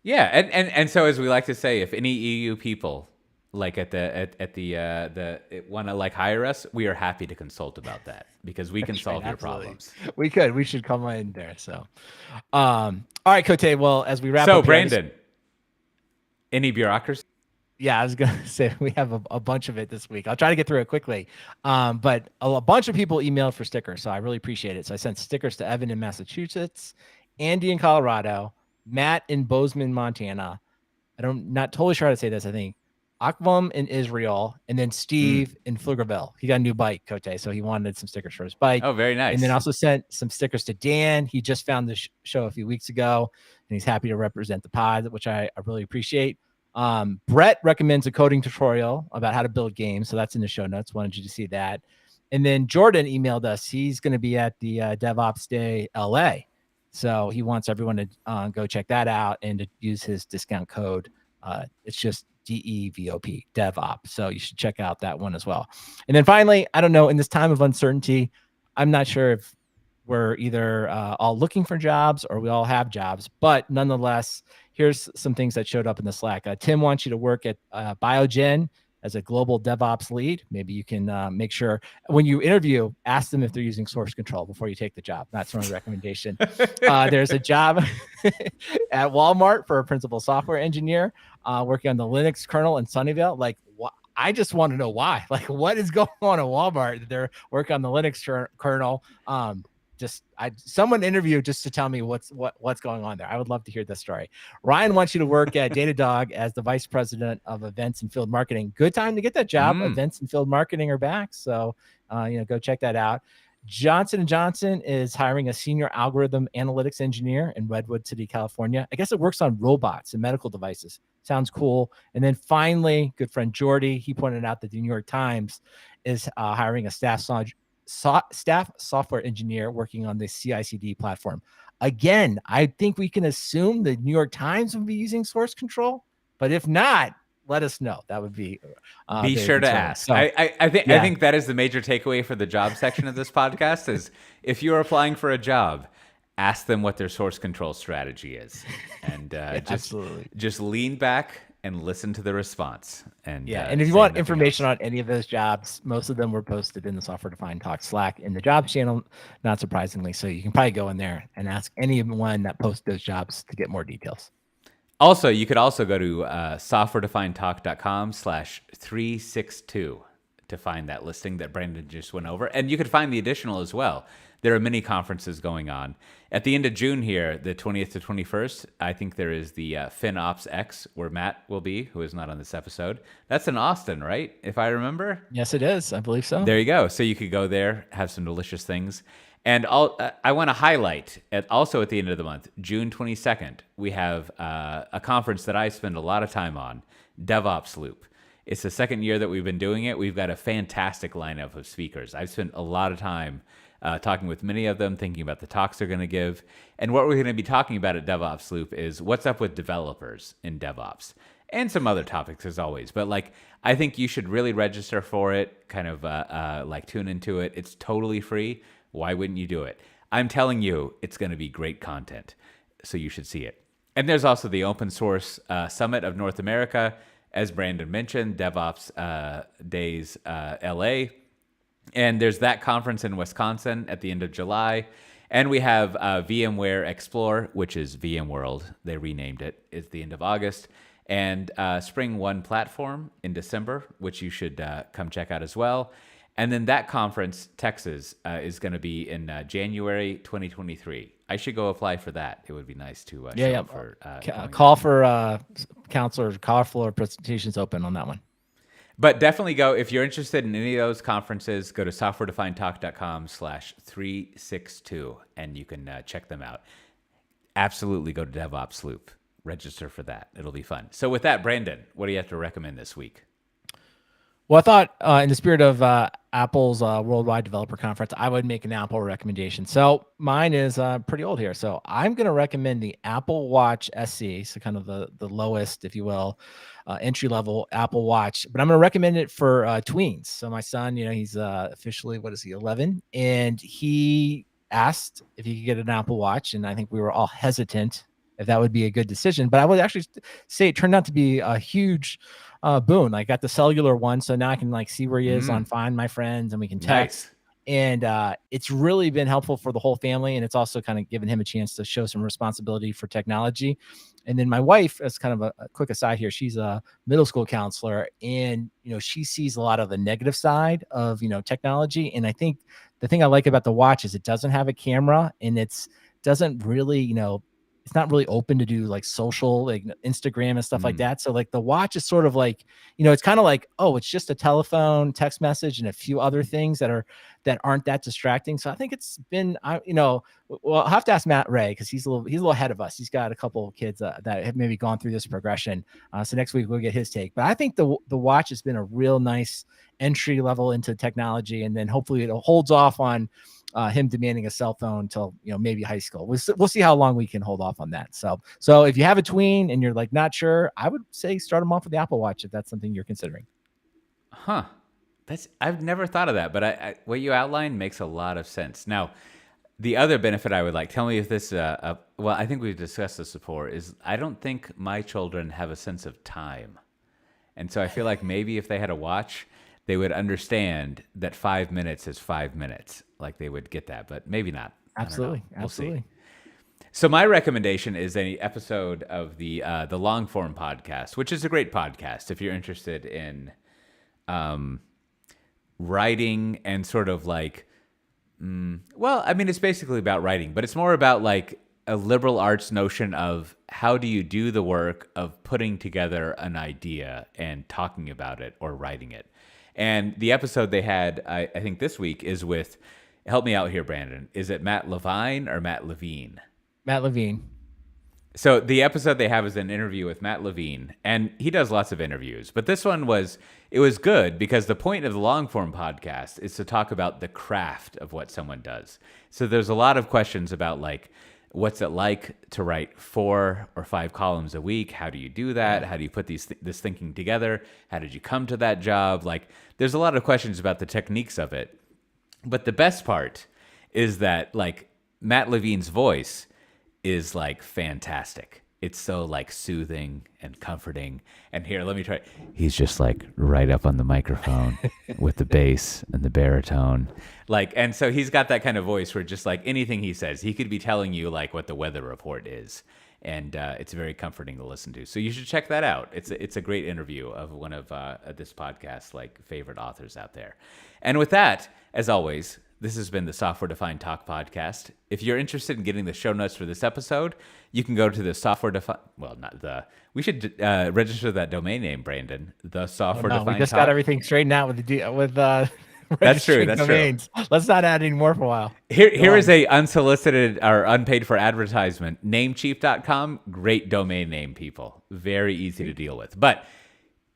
yeah, and so as we like to say, if any EU people like at the want to like hire us, we are happy to consult about that because we can That's solve right, your absolutely. problems. We should come in there. So, all right, Cote. Well, as we wrap So up here, Brandon, any bureaucracy? yeah, I was gonna say we have a bunch of it this week. I'll try to get through it quickly. But a bunch of people emailed for stickers, so I really appreciate it. So I sent stickers to Evan in Massachusetts, Andy in Colorado, Matt in Bozeman, Montana. Not totally sure how to say this. I think Akvam in Israel, and then Steve in Pflugerville. He got a new bike, Cote, so he wanted some stickers for his bike. Oh, very nice. And then also sent some stickers to Dan. He just found the show a few weeks ago, and he's happy to represent the pod, which I really appreciate. Brett recommends a coding tutorial about how to build games, so that's in the show notes. Wanted you to see that. And then Jordan emailed us. He's going to be at the DevOps Day LA, so he wants everyone to go check that out and to use his discount code. It's just DEVOP, DevOps. So you should check out that one as well. And then finally, I don't know, in this time of uncertainty, I'm not sure if we're either all looking for jobs or we all have jobs, but nonetheless, here's some things that showed up in the Slack. Tim wants you to work at Biogen as a global DevOps lead. Maybe you can make sure when you interview, ask them if they're using source control before you take the job. That's my recommendation. There's a job at Walmart for a principal software engineer working on the Linux kernel in Sunnyvale. Like, I just want to know why. Like, what is going on at Walmart? They're working on the Linux kernel. Someone interview just to tell me what's going on there. I would love to hear this story. Ryan wants you to work at Datadog as the vice president of events and field marketing. Good time to get that job. Events and field marketing are back, so go check that out. Johnson & Johnson is hiring a senior algorithm analytics engineer in Redwood City, California. I guess it works on robots and medical devices. Sounds cool. And then finally, good friend Jordy, he pointed out that the New York Times is hiring a staff software engineer working on the CI/CD platform. Again, I think we can assume the New York Times will be using source control, but if not, let us know. That would be sure to ask. So, I think that is the major takeaway for the job section of this podcast is if you're applying for a job, ask them what their source control strategy is, and just lean back and listen to the response. And and if you want information on any of those jobs, most of them were posted in the Software Defined Talk Slack in the jobs channel, not surprisingly. So you can probably go in there and ask anyone that posts those jobs to get more details. Also, you could also go to softwaredefinedtalk.com/362 to find that listing that Brandon just went over. And you could find the additional as well. There are many conferences going on. At the end of June here, the 20th to 21st, I think there is the FinOps X, where Matt will be, who is not on this episode. That's in Austin, right? If I remember? Yes, it is. I believe so. There you go. So you could go there, have some delicious things. And I want to highlight, also at the end of the month, June 22nd, we have a conference that I spend a lot of time on, Devops Loop. It's the second year that we've been doing it. We've got a fantastic lineup of speakers. I've spent a lot of time talking with many of them, thinking about the talks they're going to give. And what we're going to be talking about at Devops Loop is what's up with developers in DevOps. And some other topics as always. But I think you should really register for it, kind of tune into it. It's totally free. Why wouldn't you do it? I'm telling you, it's going to be great content, so you should see it. And there's also the Open Source Summit of North America, as Brandon mentioned, DevOps Days LA. And there's that conference in Wisconsin at the end of July. And we have VMware Explore, which is VMworld. They renamed it. It's the end of August. And Spring One Platform in December, which you should come check out as well. And then that conference, Texas, is going to be in January 2023. I should go apply for that. It would be nice to show up for call for counselors, call for presentations open on that one. But definitely go if you're interested in any of those conferences. Go to softwaredefinedtalk.com/362 and you can check them out. Absolutely, go to Devops Loop. Register for that. It'll be fun. So with that, Brandon, what do you have to recommend this week? Well, I thought in the spirit of Apple's Worldwide Developer Conference, I would make an Apple recommendation. So mine is pretty old here. So I'm going to recommend the Apple Watch SE, so kind of the lowest, if you will, entry-level Apple Watch. But I'm going to recommend it for tweens. So my son, he's officially, 11? And he asked if he could get an Apple Watch. And I think we were all hesitant if that would be a good decision. But I would actually say it turned out to be a huge boon. I got the cellular one, so now I can see where he is on Find My Friends, and we can text. Nice. And it's really been helpful for the whole family, and it's also kind of given him a chance to show some responsibility for technology. And then my wife, as kind of a quick aside here, she's a middle school counselor, and she sees a lot of the negative side of technology. And I think the thing I like about the watch is it doesn't have a camera, and doesn't really it's not really open to do social, Instagram and stuff like that. So the watch is sort of it's kind of it's just a telephone, text message, and a few other things that aren't that distracting. So I think it's been, well, I'll have to ask Matt Ray, because he's a little ahead of us. He's got a couple of kids that have maybe gone through this progression. So next week we'll get his take. But I think the watch has been a real nice entry level into technology, and then hopefully it holds off on him demanding a cell phone until maybe high school. We'll see how long we can hold off on that. So if you have a tween and you're not sure, I would say start them off with the Apple Watch if that's something you're considering. Huh? I've never thought of that, but what you outlined makes a lot of sense. Now, the other benefit I would tell me if this, well, I think we've discussed this before, is I don't think my children have a sense of time. And so I feel like maybe if they had a watch, they would understand that 5 minutes is 5 minutes. Like they would get that, but maybe not. I don't know. Absolutely. We'll Absolutely. see. So my recommendation is an episode of the long form podcast, which is a great podcast if you're interested in writing and sort of like, well, I mean, it's basically about writing, but it's more about like a liberal arts notion of how do you do the work of putting together an idea and talking about it or writing it. And the episode they had, I think this week, is with, help me out here, Brandon. Is it Matt Levine or Matt Levine? Matt Levine. So the episode they have is an interview with Matt Levine, and he does lots of interviews. But this one was good because the point of the long form podcast is to talk about the craft of what someone does. So there's a lot of questions about like, what's it like to write 4 or 5 columns a week? How do you do that? How do you put this thinking together? How did you come to that job? Like, there's a lot of questions about the techniques of it. But the best part is that like Matt Levine's voice is like fantastic. It's so like soothing and comforting. And here, let me try. He's just like right up on the microphone with the bass and the baritone. Like, and so he's got that kind of voice where just like anything he says, he could be telling you like what the weather report is. And it's very comforting to listen to. So you should check that out. It's a great interview of one of this podcast's like favorite authors out there. And with that, as always, this has been the Software Defined Talk podcast. If you're interested in getting the show notes for this episode, you can go to the Software Defined. Well, not the. We should register that domain name, Brandon. The Software Defined. We just got everything straightened out with That's true. That's domains. True. Let's not add any more for a while. Here is a unsolicited or unpaid for advertisement. Namecheap.com. Great domain name, people. Very easy to deal with. But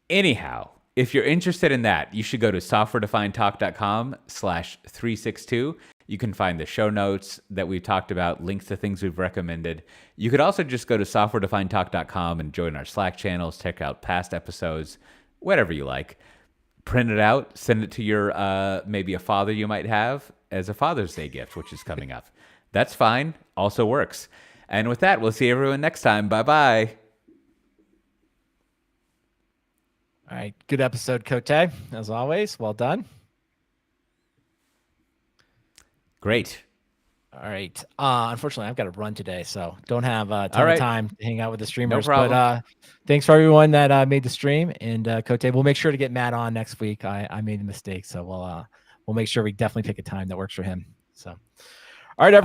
anyhow, if you're interested in that, you should go to softwaredefinedtalk.com/362. You can find the show notes that we've talked about, links to things we've recommended. You could also just go to softwaredefinedtalk.com and join our Slack channels, check out past episodes, whatever you like. Print it out, send it to your maybe a father you might have as a Father's Day gift, which is coming up. That's fine. Also works. And with that, we'll see everyone next time. Bye-bye. All right. Good episode, Cote. As always, well done. Great. All right. Unfortunately, I've got to run today, so don't have a ton of time to hang out with the streamers. No problem. But thanks for everyone that made the stream. And Cote, we'll make sure to get Matt on next week. I made a mistake, so we'll make sure we definitely pick a time that works for him. So, all right, everyone.